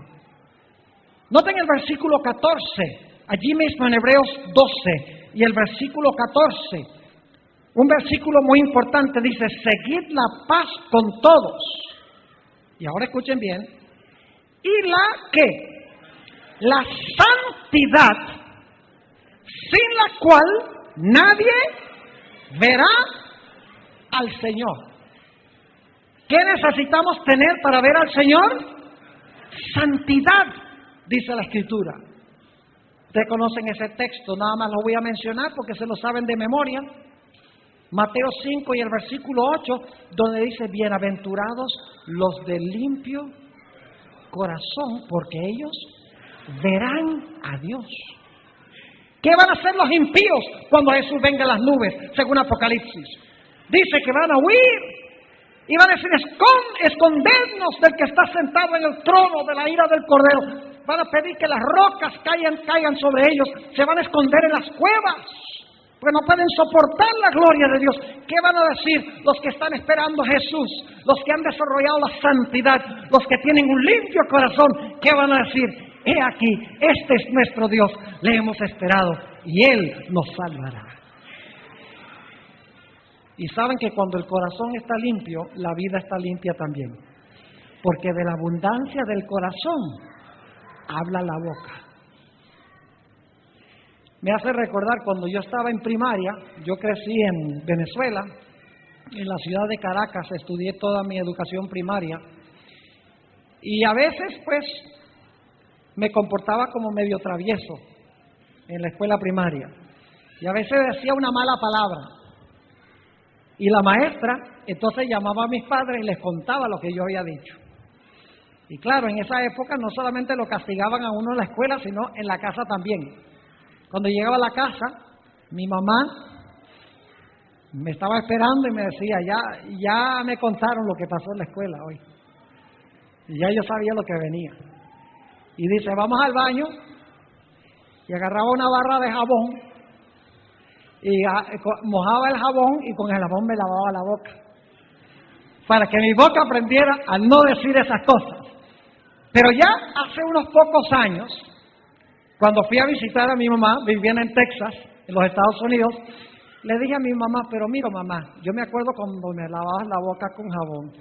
Noten el versículo 14, allí mismo en Hebreos 12 y el versículo 14. Un versículo muy importante dice, seguid la paz con todos. Y ahora escuchen bien. Y la ¿qué? La santidad, sin la cual nadie verá al Señor. ¿Qué necesitamos tener para ver al Señor? Santidad, dice la Escritura. Ustedes conocen ese texto, nada más lo voy a mencionar porque se lo saben de memoria. Mateo 5 y el versículo 8, donde dice, bienaventurados los de limpio corazón, porque ellos verán a Dios. ¿Qué van a hacer los impíos cuando Jesús venga en las nubes, según Apocalipsis? Dice que van a huir, Iba a decir, escondernos del que está sentado en el trono de la ira del Cordero. Van a pedir que las rocas caigan sobre ellos. Se van a esconder en las cuevas, porque no pueden soportar la gloria de Dios. ¿Qué van a decir los que están esperando a Jesús? Los que han desarrollado la santidad, los que tienen un limpio corazón. ¿Qué van a decir? He aquí, este es nuestro Dios, le hemos esperado y Él nos salvará. Y saben que cuando el corazón está limpio, la vida está limpia también. Porque de la abundancia del corazón habla la boca. Me hace recordar cuando yo estaba en primaria, yo crecí en Venezuela, en la ciudad de Caracas, estudié toda mi educación primaria. Y a veces pues me comportaba como medio travieso en la escuela primaria. Y a veces decía una mala palabra. Y la maestra entonces llamaba a mis padres y les contaba lo que yo había dicho. Y claro, en esa época no solamente lo castigaban a uno en la escuela, sino en la casa también. Cuando llegaba a la casa, mi mamá me estaba esperando y me decía, ya me contaron lo que pasó en la escuela hoy. Y ya yo sabía lo que venía. Y dice, vamos al baño, y agarraba una barra de jabón, y mojaba el jabón, y con el jabón me lavaba la boca, para que mi boca aprendiera a no decir esas cosas. Pero ya hace unos pocos años, cuando fui a visitar a mi mamá, viviendo en Texas, en los Estados Unidos, le dije a mi mamá, pero mira mamá, yo me acuerdo cuando me lavabas la boca con jabón.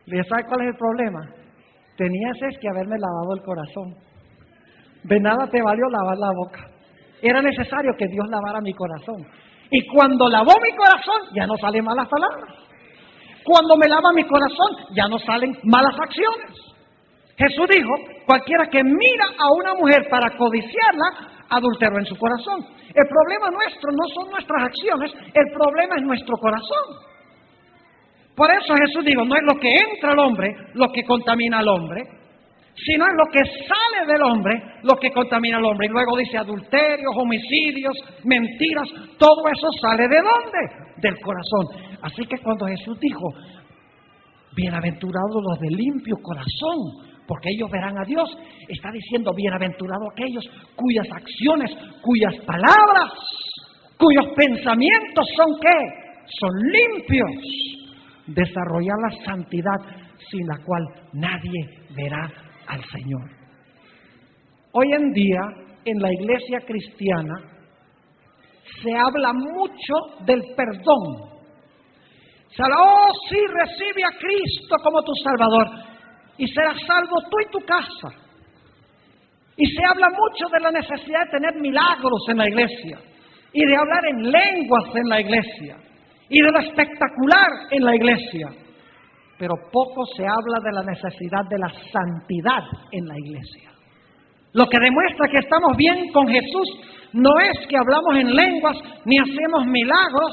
Le dije, ¿sabes cuál es el problema? Tenías que haberme lavado el corazón. De nada te valió lavar la boca. Era necesario que Dios lavara mi corazón. Y cuando lavó mi corazón, ya no salen malas palabras. Cuando me lava mi corazón, ya no salen malas acciones. Jesús dijo, cualquiera que mira a una mujer para codiciarla, adulteró en su corazón. El problema nuestro no son nuestras acciones, el problema es nuestro corazón. Por eso Jesús dijo, no es lo que entra al hombre lo que contamina al hombre, sino es lo que sale del hombre lo que contamina al hombre. Y luego dice adulterios, homicidios, mentiras, todo eso sale ¿de dónde? Del corazón. Así que cuando Jesús dijo, bienaventurados los de limpio corazón, porque ellos verán a Dios, está diciendo bienaventurados aquellos cuyas acciones, cuyas palabras, cuyos pensamientos son ¿qué? Son limpios. Desarrollar la santidad sin la cual nadie verá al Señor. Hoy en día, en la iglesia cristiana, se habla mucho del perdón. Se habla, oh sí, recibe a Cristo como tu Salvador y serás salvo tú y tu casa. Y se habla mucho de la necesidad de tener milagros en la iglesia y de hablar en lenguas en la iglesia y de lo espectacular en la iglesia. Pero poco se habla de la necesidad de la santidad en la iglesia. Lo que demuestra que estamos bien con Jesús no es que hablamos en lenguas ni hacemos milagros.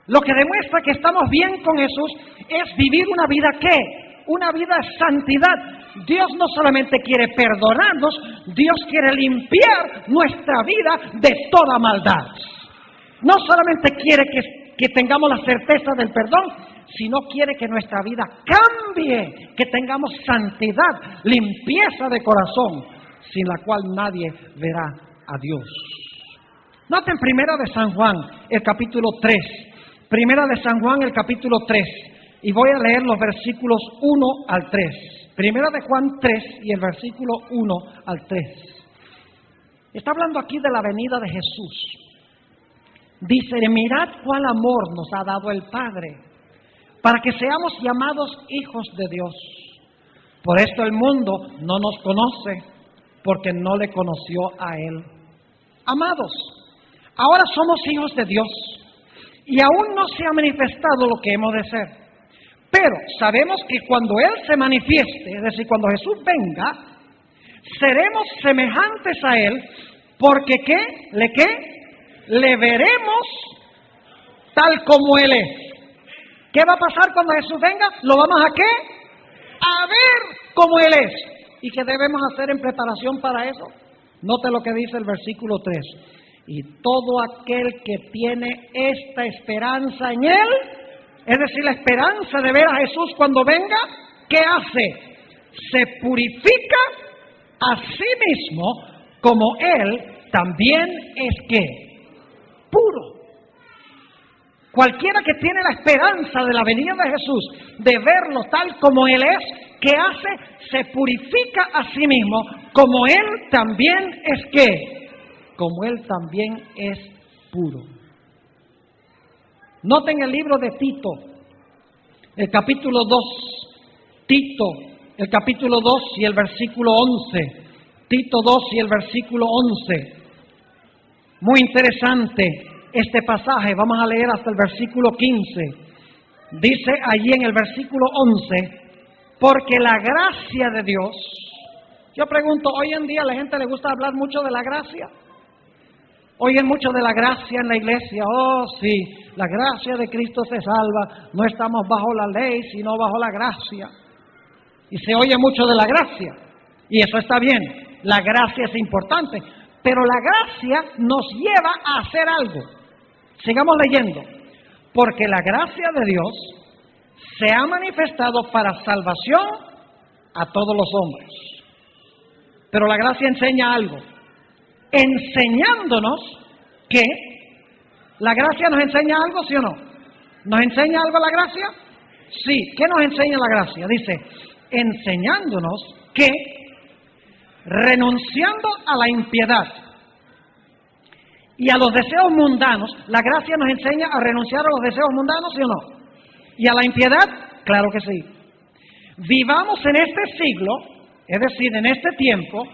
Lo que demuestra que estamos bien con Jesús es vivir una vida ¿qué? Una vida de santidad. Dios no solamente quiere perdonarnos, Dios quiere limpiar nuestra vida de toda maldad. No solamente quiere que tengamos la certeza del perdón, sino quiere que nuestra vida cambie, que tengamos santidad, limpieza de corazón, sin la cual nadie verá a Dios. Noten Primera de San Juan, el capítulo 3. Primera de San Juan, el capítulo 3. Y voy a leer los versículos 1 al 3. Primera de Juan 3 y el versículo 1 al 3. Está hablando aquí de la venida de Jesús. Dice, mirad cuál amor nos ha dado el Padre, para que seamos llamados hijos de Dios. Por esto el mundo no nos conoce, porque no le conoció a Él. Amados, ahora somos hijos de Dios, y aún no se ha manifestado lo que hemos de ser. Pero sabemos que cuando Él se manifieste, es decir, cuando Jesús venga, seremos semejantes a Él, porque ¿qué? Le veremos tal como Él es. ¿Qué va a pasar cuando Jesús venga? ¿Lo vamos a qué? A ver como Él es. ¿Y qué debemos hacer en preparación para eso? Note lo que dice el versículo 3. Y todo aquel que tiene esta esperanza en Él es decir, la esperanza de ver a Jesús cuando venga, ¿qué hace? Se purifica a sí mismo como Él también es ¿qué? Puro. Cualquiera que tiene la esperanza de la venida de Jesús, de verlo tal como Él es, ¿qué hace? Se purifica a sí mismo como Él también es ¿qué? Como Él también es puro. Noten el libro de Tito, el capítulo 2, Tito, el capítulo 2 y el versículo 11. Tito 2 y el versículo 11. Muy interesante este pasaje, vamos a leer hasta el versículo 15. Dice allí en el versículo 11, porque la gracia de Dios. Yo pregunto, hoy en día a la gente le gusta hablar mucho de la gracia. Oyen mucho de la gracia en la iglesia. Oh, sí, la gracia de Cristo te salva. No estamos bajo la ley, sino bajo la gracia. Y se oye mucho de la gracia. Y eso está bien. La gracia es importante. Pero la gracia nos lleva a hacer algo. Sigamos leyendo. Porque la gracia de Dios se ha manifestado para salvación a todos los hombres. Pero la gracia enseña algo. Enseñándonos que la gracia nos enseña algo, ¿sí o no? ¿Nos enseña algo la gracia? Sí. ¿Qué nos enseña la gracia? Dice, enseñándonos que renunciando a la impiedad y a los deseos mundanos, la gracia nos enseña a renunciar a los deseos mundanos, ¿sí o no? ¿Y a la impiedad? Claro que sí. Vivamos en este siglo, es decir, en este tiempo,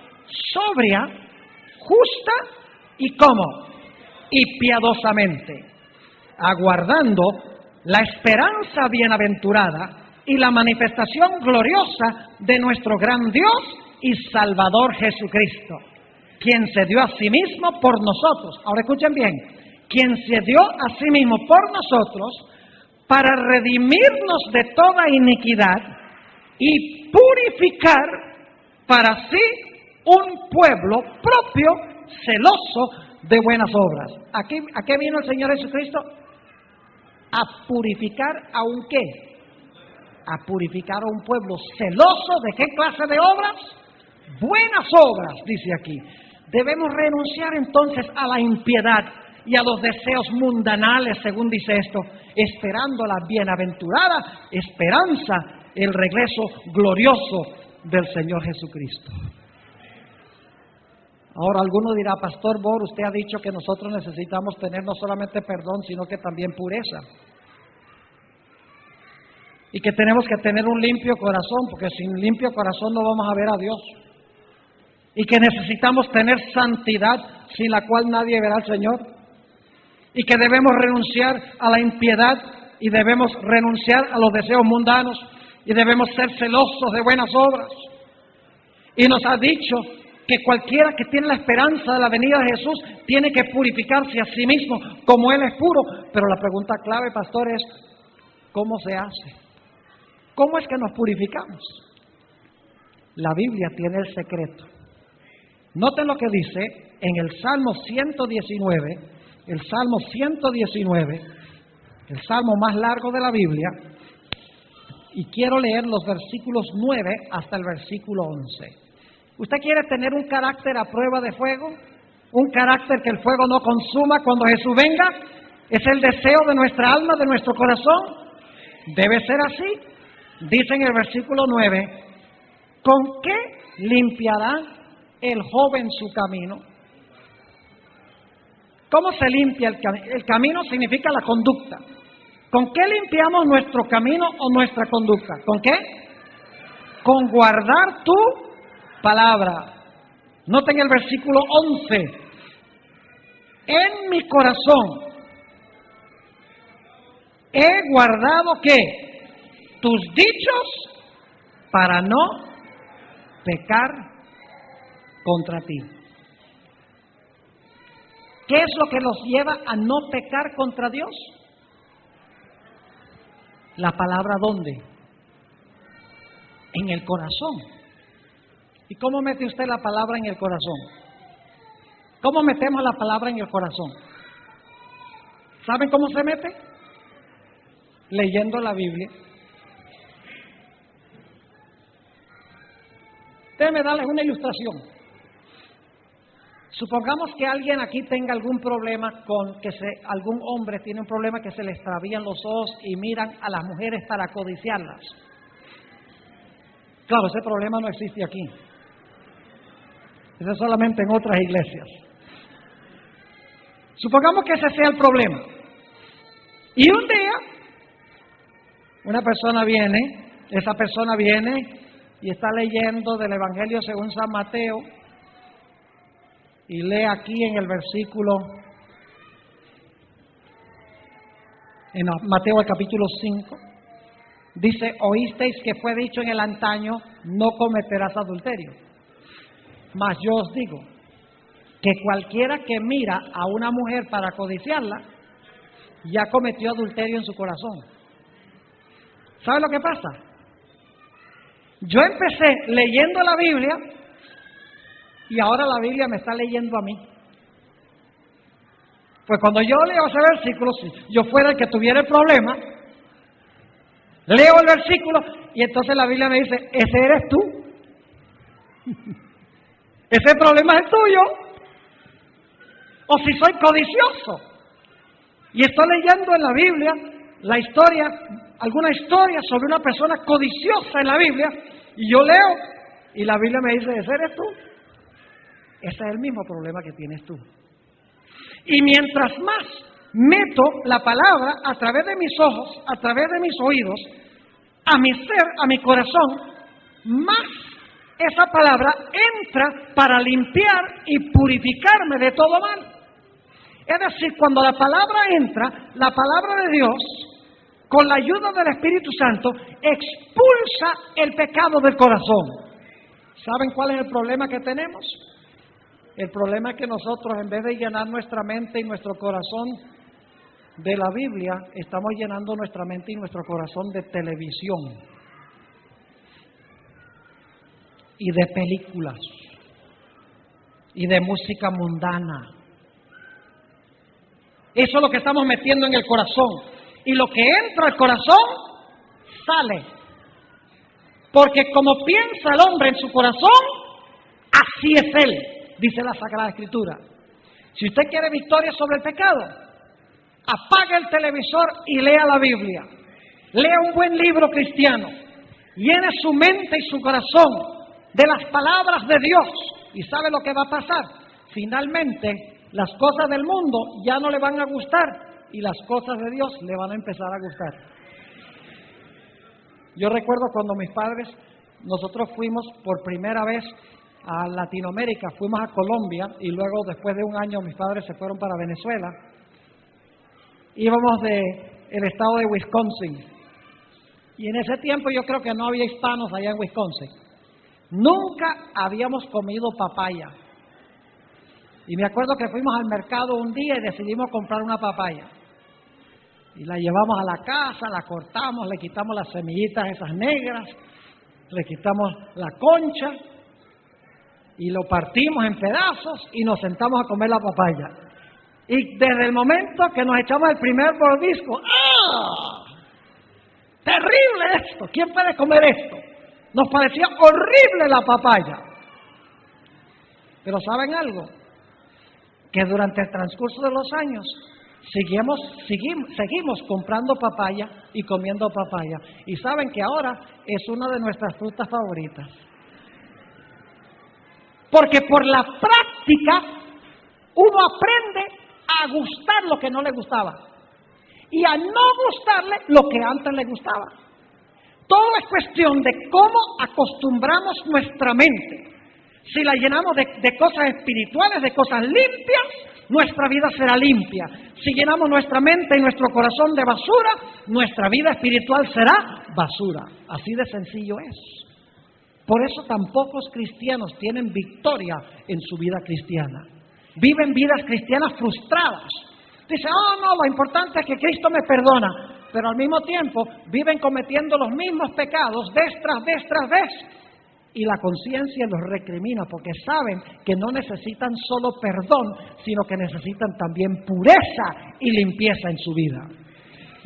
sobria, justa y ¿cómo? Y piadosamente, aguardando la esperanza bienaventurada y la manifestación gloriosa de nuestro gran Dios y Salvador Jesucristo, quien se dio a sí mismo por nosotros. Ahora escuchen bien, quien se dio a sí mismo por nosotros para redimirnos de toda iniquidad y purificar para sí un pueblo propio, celoso de buenas obras. ¿A qué vino el Señor Jesucristo? A purificar a un qué? A purificar a un pueblo celoso de qué clase de obras? Buenas obras, dice aquí. Debemos renunciar entonces a la impiedad y a los deseos mundanales, según dice esto, esperando la bienaventurada esperanza, el regreso glorioso del Señor Jesucristo. Ahora alguno dirá, Pastor Bor, usted ha dicho que nosotros necesitamos tener no solamente perdón, sino que también pureza. Y que tenemos que tener un limpio corazón, porque sin limpio corazón no vamos a ver a Dios. Y que necesitamos tener santidad, sin la cual nadie verá al Señor. Y que debemos renunciar a la impiedad y debemos renunciar a los deseos mundanos y debemos ser celosos de buenas obras. Y nos ha dicho que cualquiera que tiene la esperanza de la venida de Jesús tiene que purificarse a sí mismo como Él es puro. Pero la pregunta clave, pastor, es ¿cómo se hace? ¿Cómo es que nos purificamos? La Biblia tiene el secreto. Noten lo que dice en el Salmo 119, el Salmo 119, el Salmo más largo de la Biblia, y quiero leer los versículos 9 hasta el versículo 11. ¿Usted quiere tener un carácter a prueba de fuego? ¿Un carácter que el fuego no consuma cuando Jesús venga? ¿Es el deseo de nuestra alma, de nuestro corazón? Debe ser así. Dice en el versículo 9, ¿con qué limpiará el joven su camino? ¿Cómo se limpia el camino? El camino significa la conducta. ¿Con qué limpiamos nuestro camino o nuestra conducta? ¿Con qué? Con guardar tu palabra. Noten el versículo 11. En mi corazón he guardado ¿qué? Tus dichos para no pecar contra ti. ¿Qué es lo que nos lleva a no pecar contra Dios? La palabra ¿dónde? En el corazón. ¿Y cómo mete usted la palabra en el corazón? ¿Cómo metemos la palabra en el corazón? ¿Saben cómo se mete? leyendo la Biblia. Déjenme darles una ilustración. Supongamos que alguien aquí tenga algún problema algún hombre tiene un problema que se le extravían los ojos y miran a las mujeres para codiciarlas. Claro, ese problema no existe aquí. Ese es solamente en otras iglesias. Supongamos que ese sea el problema. Y un día, esa persona viene y está leyendo del Evangelio según San Mateo y lee aquí en el versículo, en Mateo el capítulo 5, dice: oísteis que fue dicho en el antaño, no cometerás adulterio. Mas yo os digo que cualquiera que mira a una mujer para codiciarla, ya cometió adulterio en su corazón. ¿Sabe lo que pasa? Yo empecé leyendo la Biblia y ahora la Biblia me está leyendo a mí. Pues cuando yo leo ese versículo, si yo fuera el que tuviera el problema, leo el versículo y entonces la Biblia me dice: ese eres tú. Ese problema es tuyo. O si soy codicioso y estoy leyendo en la Biblia alguna historia sobre una persona codiciosa en la Biblia, y yo leo y la Biblia me dice: ese eres tú. Ese es el mismo problema que tienes tú. Y mientras más meto la palabra a través de mis ojos, a través de mis oídos, a mi ser, a mi corazón, más esa palabra entra para limpiar y purificarme de todo mal. Es decir, cuando la palabra entra, la palabra de Dios, con la ayuda del Espíritu Santo, expulsa el pecado del corazón. ¿Saben cuál es el problema que tenemos? El problema es que nosotros, en vez de llenar nuestra mente y nuestro corazón de la Biblia, estamos llenando nuestra mente y nuestro corazón de televisión y de películas y de música mundana. Eso es lo que estamos metiendo en el corazón. Y lo que entra al corazón, sale. Porque como piensa el hombre en su corazón, así es él, dice la Sagrada Escritura. Si usted quiere victoria sobre el pecado, apague el televisor y lea la Biblia. Lea un buen libro cristiano. Llene su mente y su corazón de las palabras de Dios. ¿Y sabe lo que va a pasar? Finalmente, las cosas del mundo ya no le van a gustar y las cosas de Dios le van a empezar a gustar. Yo recuerdo cuando mis padres, nosotros fuimos por primera vez a Latinoamérica, fuimos a Colombia y luego después de un año mis padres se fueron para Venezuela. Íbamos del estado de Wisconsin y en ese tiempo yo creo que no había hispanos allá en Wisconsin. Nunca habíamos comido papaya. Y me acuerdo que fuimos al mercado un día y decidimos comprar una papaya. Y la llevamos a la casa, la cortamos, le quitamos las semillitas esas negras, le quitamos la concha y lo partimos en pedazos y nos sentamos a comer la papaya. Y desde el momento que nos echamos el primer mordisco, ¡ah! ¡Terrible esto! ¿Quién puede comer esto? Nos parecía horrible la papaya. Pero ¿saben algo? Que durante el transcurso de los años seguimos comprando papaya y comiendo papaya. Y saben que ahora es una de nuestras frutas favoritas. Porque por la práctica uno aprende a gustar lo que no le gustaba y a no gustarle lo que antes le gustaba. Todo es cuestión de cómo acostumbramos nuestra mente. Si la llenamos de cosas espirituales, de cosas limpias, nuestra vida será limpia. Si llenamos nuestra mente y nuestro corazón de basura, nuestra vida espiritual será basura. Así de sencillo es. Por eso tan pocos cristianos tienen victoria en su vida cristiana. Viven vidas cristianas frustradas. Dicen: oh no, lo importante es que Cristo me perdona. Pero al mismo tiempo viven cometiendo los mismos pecados vez tras vez. Y la conciencia los recrimina porque saben que no necesitan solo perdón, sino que necesitan también pureza y limpieza en su vida.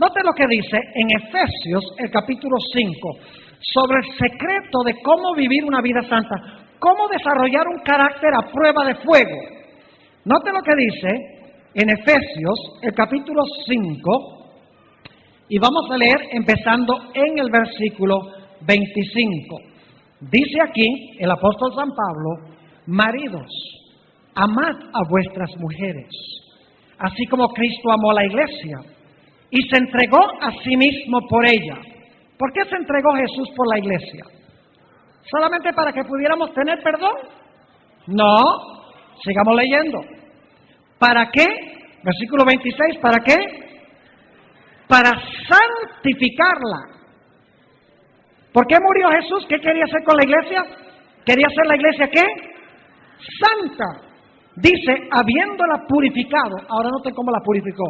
Note lo que dice en Efesios, el capítulo 5, sobre el secreto de cómo vivir una vida santa, cómo desarrollar un carácter a prueba de fuego. Note lo que dice en Efesios, el capítulo 5, y vamos a leer empezando en el versículo 25. Dice aquí el apóstol San Pablo: maridos, amad a vuestras mujeres, así como Cristo amó a la iglesia y se entregó a sí mismo por ella. ¿Por qué se entregó Jesús por la iglesia? ¿Solamente para que pudiéramos tener perdón? No, sigamos leyendo. ¿Para qué? Versículo 26, ¿para qué? Para santificarla. ¿Por qué murió Jesús? ¿Qué quería hacer con la iglesia? ¿Quería hacer la iglesia qué? Santa. Dice, habiéndola purificado. Ahora noten cómo la purificó.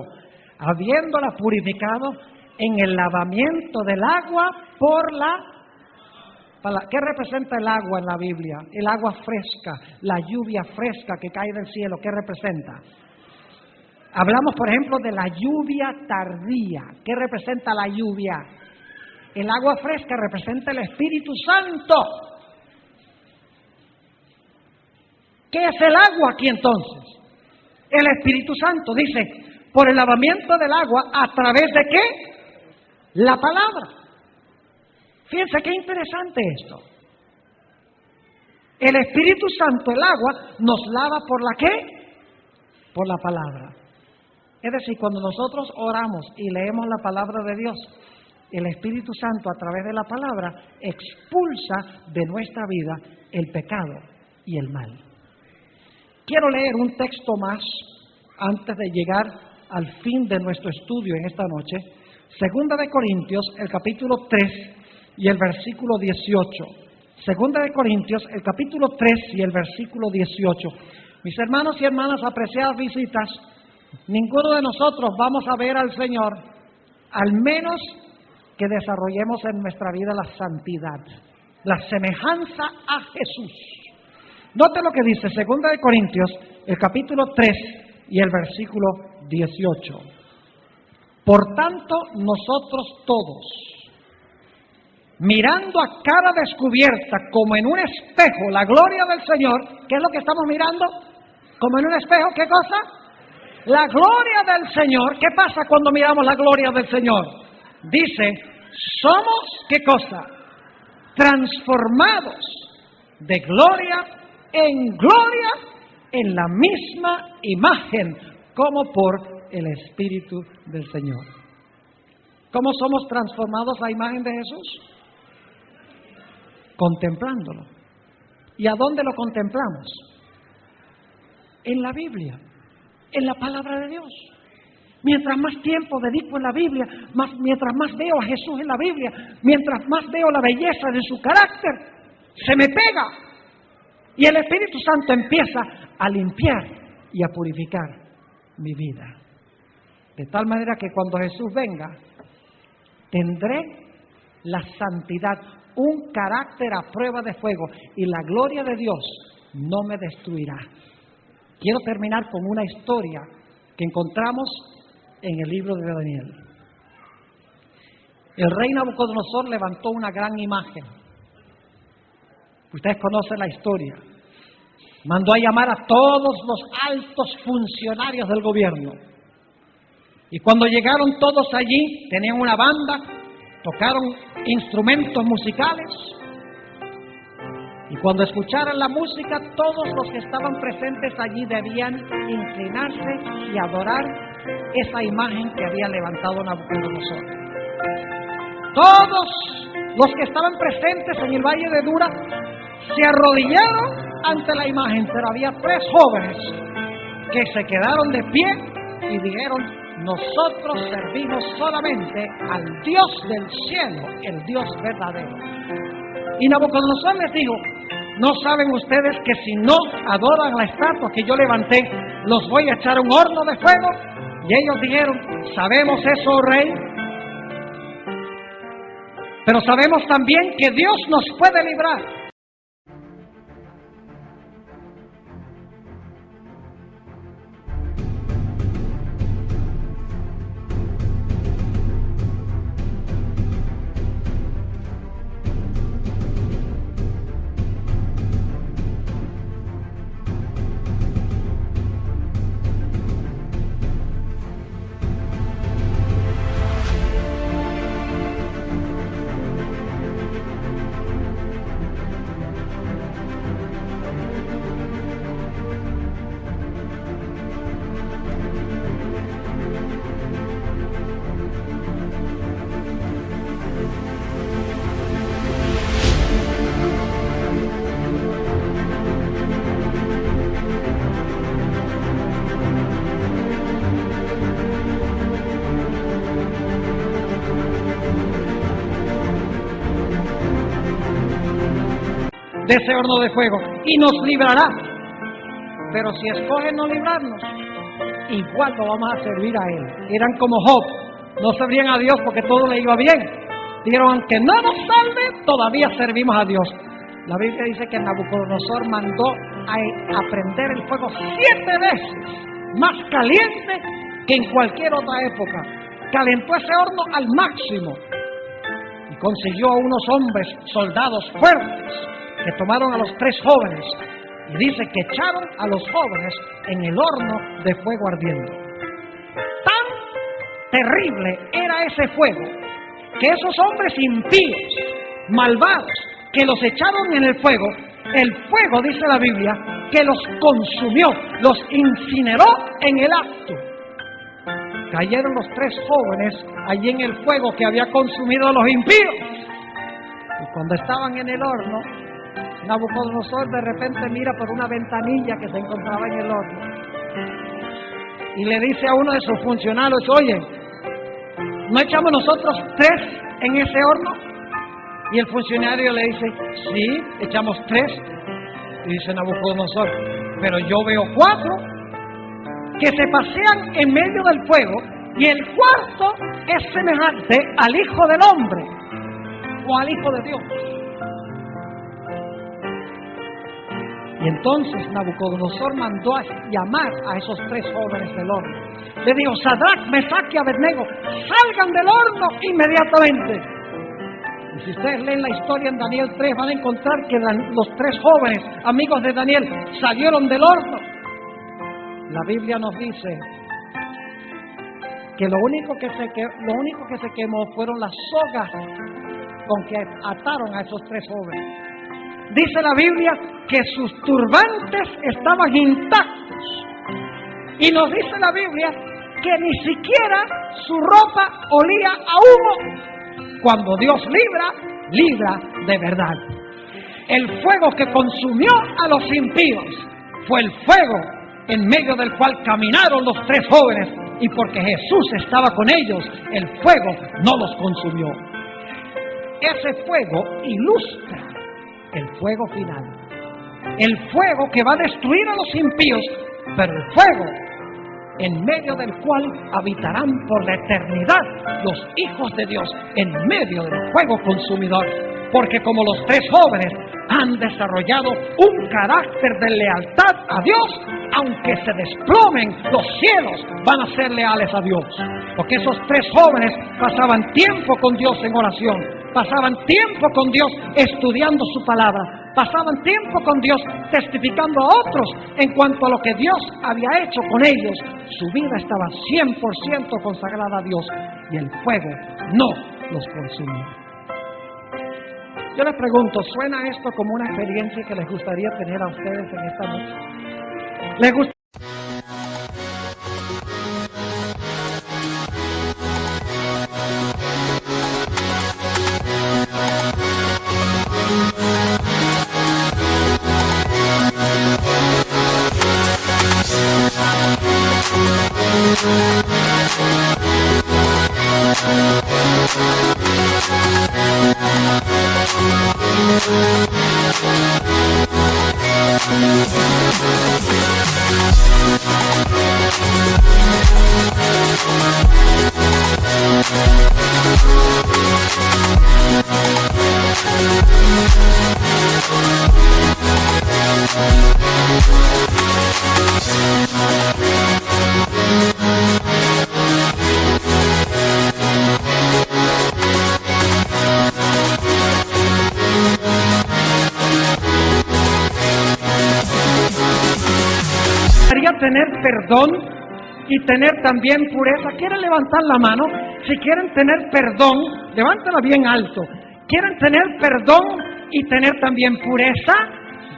Habiéndola purificado en el lavamiento del agua por la... ¿Qué representa el agua en la Biblia? El agua fresca, la lluvia fresca que cae del cielo. ¿Qué representa? Hablamos, por ejemplo, de la lluvia tardía. ¿Qué representa la lluvia? El agua fresca representa el Espíritu Santo. ¿Qué es el agua aquí entonces? El Espíritu Santo. Dice, por el lavamiento del agua, ¿a través de qué? La palabra. Fíjense qué interesante esto. El Espíritu Santo, el agua, nos lava por la qué? Por la palabra. Es decir, cuando nosotros oramos y leemos la palabra de Dios, el Espíritu Santo a través de la palabra expulsa de nuestra vida el pecado y el mal. Quiero leer un texto más antes de llegar al fin de nuestro estudio en esta noche. Segunda de Corintios, el capítulo 3 y el versículo 18. Segunda de Corintios, el capítulo 3 y el versículo 18. Mis hermanos y hermanas, apreciadas visitas, ninguno de nosotros vamos a ver al Señor, al menos que desarrollemos en nuestra vida la santidad, la semejanza a Jesús. Note lo que dice Segunda de Corintios, el capítulo 3 y el versículo 18. Por tanto, nosotros todos, mirando a cara descubierta como en un espejo la gloria del Señor, ¿qué es lo que estamos mirando? Como en un espejo, ¿qué cosa? La gloria del Señor. ¿Qué pasa cuando miramos la gloria del Señor? Dice, somos, ¿qué cosa? Transformados de gloria en gloria en la misma imagen, como por el Espíritu del Señor. ¿Cómo somos transformados a la imagen de Jesús? Contemplándolo. ¿Y a dónde lo contemplamos? En la Biblia, en la palabra de Dios. Mientras más tiempo dedico en la Biblia, mientras más veo a Jesús en la Biblia, mientras más veo la belleza de su carácter, se me pega. Y el Espíritu Santo empieza a limpiar y a purificar mi vida. De tal manera que cuando Jesús venga, tendré la santidad, un carácter a prueba de fuego, y la gloria de Dios no me destruirá. Quiero terminar con una historia que encontramos en el libro de Daniel. El rey Nabucodonosor levantó una gran imagen. Ustedes conocen la historia. Mandó a llamar a todos los altos funcionarios del gobierno. Y cuando llegaron todos allí, tenían una banda, tocaron instrumentos musicales. Y cuando escucharan la música, todos los que estaban presentes allí debían inclinarse y adorar esa imagen que había levantado Nabucodonosor. Todos los que estaban presentes en el valle de Dura se arrodillaron ante la imagen, pero había 3 jóvenes que se quedaron de pie y dijeron: nosotros servimos solamente al Dios del cielo, el Dios verdadero. Y Nabucodonosor les dijo: ¿no saben ustedes que si no adoran la estatua que yo levanté, los voy a echar a un horno de fuego? Y ellos dijeron: sabemos eso, oh rey, pero sabemos también que Dios nos puede librar. de ese horno de fuego y nos librará. Pero si escoge no librarnos, igual lo vamos a servir a Él. Eran como Job, no servían a Dios porque todo le iba bien. Dijeron, aunque no nos salve, todavía servimos a Dios. La Biblia dice que Nabucodonosor mandó a prender el fuego 7 veces más caliente que en cualquier otra época. Calentó ese horno al máximo y consiguió a unos hombres, soldados fuertes, que tomaron a los 3 jóvenes y dice que echaron a los jóvenes en el horno de fuego ardiendo. Tan terrible era ese fuego que esos hombres impíos, malvados, que los echaron en el fuego, dice la Biblia, que los consumió, los incineró en el acto. Cayeron los 3 jóvenes allí en el fuego que había consumido a los impíos. Y cuando estaban en el horno, Nabucodonosor de repente mira por una ventanilla que se encontraba en el horno y le dice a uno de sus funcionarios, oye, ¿no echamos nosotros 3 en ese horno? Y el funcionario le dice, sí, echamos 3. Y dice Nabucodonosor, pero yo veo 4 que se pasean en medio del fuego y el cuarto es semejante al Hijo del Hombre o al Hijo de Dios. Y entonces Nabucodonosor mandó a llamar a esos 3 jóvenes del horno. Le dijo, Sadrac, Mesac y Abednego, salgan del horno inmediatamente. Y si ustedes leen la historia en Daniel 3, van a encontrar que los 3 jóvenes, amigos de Daniel, salieron del horno. La Biblia nos dice que lo único que se quemó fueron las sogas con que ataron a esos 3 jóvenes. Dice la Biblia que sus turbantes estaban intactos. Y nos dice la Biblia que ni siquiera su ropa olía a humo. Cuando Dios libra de verdad. El fuego que consumió a los impíos fue el fuego en medio del cual caminaron los 3 jóvenes, y porque Jesús estaba con ellos, el fuego no los consumió. Ese fuego ilustra el fuego final, el fuego que va a destruir a los impíos, pero el fuego en medio del cual habitarán por la eternidad los hijos de Dios, en medio del fuego consumidor. Porque como los 3 jóvenes han desarrollado un carácter de lealtad a Dios, aunque se desplomen los cielos, van a ser leales a Dios. Porque esos 3 jóvenes pasaban tiempo con Dios en oración, pasaban tiempo con Dios estudiando su palabra, pasaban tiempo con Dios testificando a otros en cuanto a lo que Dios había hecho con ellos. Su vida estaba 100% consagrada a Dios y el fuego no los consumió. Yo les pregunto, ¿suena esto como una experiencia que les gustaría tener a ustedes en esta noche? ¿Les gusta? Tener perdón y tener también pureza. ¿Quieren levantar la mano? Si quieren tener perdón, levántala bien alto. ¿Quieren tener perdón y tener también pureza?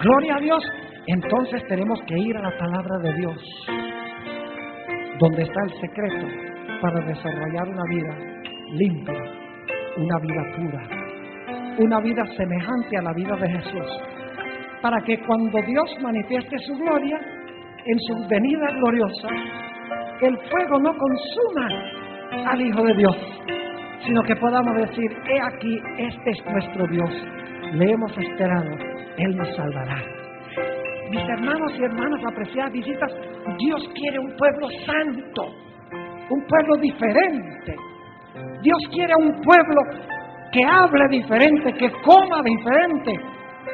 Gloria a Dios. Entonces tenemos que ir a la palabra de Dios, donde está el secreto para desarrollar una vida limpia, una vida pura, una vida semejante a la vida de Jesús, para que cuando Dios manifieste su gloria en su venida gloriosa, el fuego no consuma al Hijo de Dios, sino que podamos decir, he aquí, este es nuestro Dios, le hemos esperado Él nos salvará. Mis hermanos y hermanas, apreciadas visitas, Dios quiere un pueblo santo, un pueblo diferente. Dios quiere un pueblo que hable diferente, que coma diferente,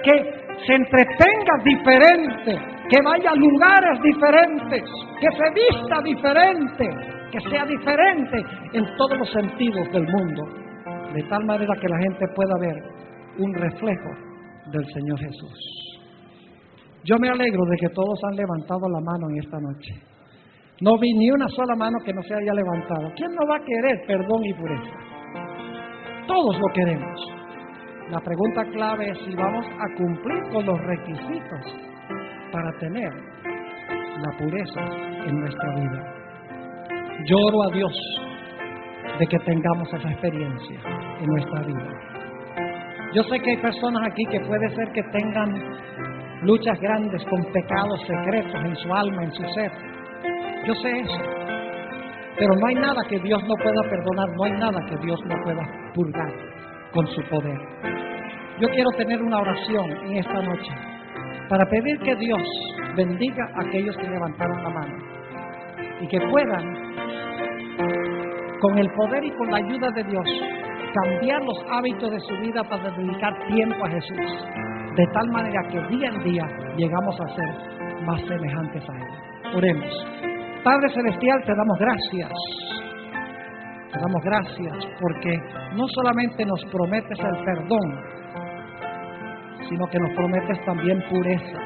que se entretenga diferente, que vaya a lugares diferentes, que se vista diferente, que sea diferente en todos los sentidos del mundo, de tal manera que la gente pueda ver un reflejo del Señor Jesús. Yo me alegro de que todos han levantado la mano en esta noche. No vi ni una sola mano que no se haya levantado. ¿Quién no va a querer perdón y pureza? Todos lo queremos. La pregunta clave es si vamos a cumplir con los requisitos para tener la pureza en nuestra vida. Yo oro a Dios de que tengamos esa experiencia en nuestra vida. Yo sé que hay personas aquí que puede ser que tengan luchas grandes con pecados secretos en su alma, en su ser. Yo sé eso. Pero no hay nada que Dios no pueda perdonar, no hay nada que Dios no pueda purgar con su poder. Yo quiero tener una oración en esta noche para pedir que Dios bendiga a aquellos que levantaron la mano y que puedan, con el poder y con la ayuda de Dios, cambiar los hábitos de su vida para dedicar tiempo a Jesús, de tal manera que día en día llegamos a ser más semejantes a Él. Oremos. Padre Celestial, te damos gracias. Te damos gracias porque no solamente nos prometes el perdón, sino que nos prometes también pureza.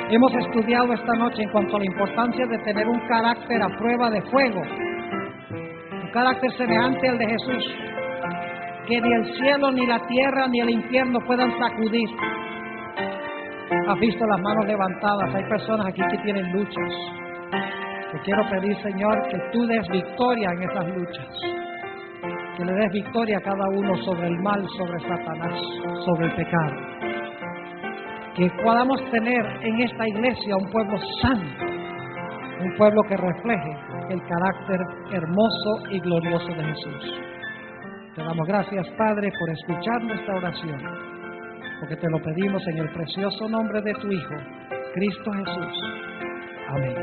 Hemos estudiado esta noche en cuanto a la importancia de tener un carácter a prueba de fuego, un carácter semejante al de Jesús, que ni el cielo, ni la tierra, ni el infierno puedan sacudir. Has visto las manos levantadas, hay personas aquí que tienen luchas. Te quiero pedir, Señor, que tú des victoria en esas luchas, que le des victoria a cada uno sobre el mal, sobre Satanás, sobre el pecado. Que podamos tener en esta iglesia un pueblo santo, un pueblo que refleje el carácter hermoso y glorioso de Jesús. Te damos gracias, Padre, por escuchar nuestra oración, porque te lo pedimos en el precioso nombre de tu Hijo, Cristo Jesús. Amén.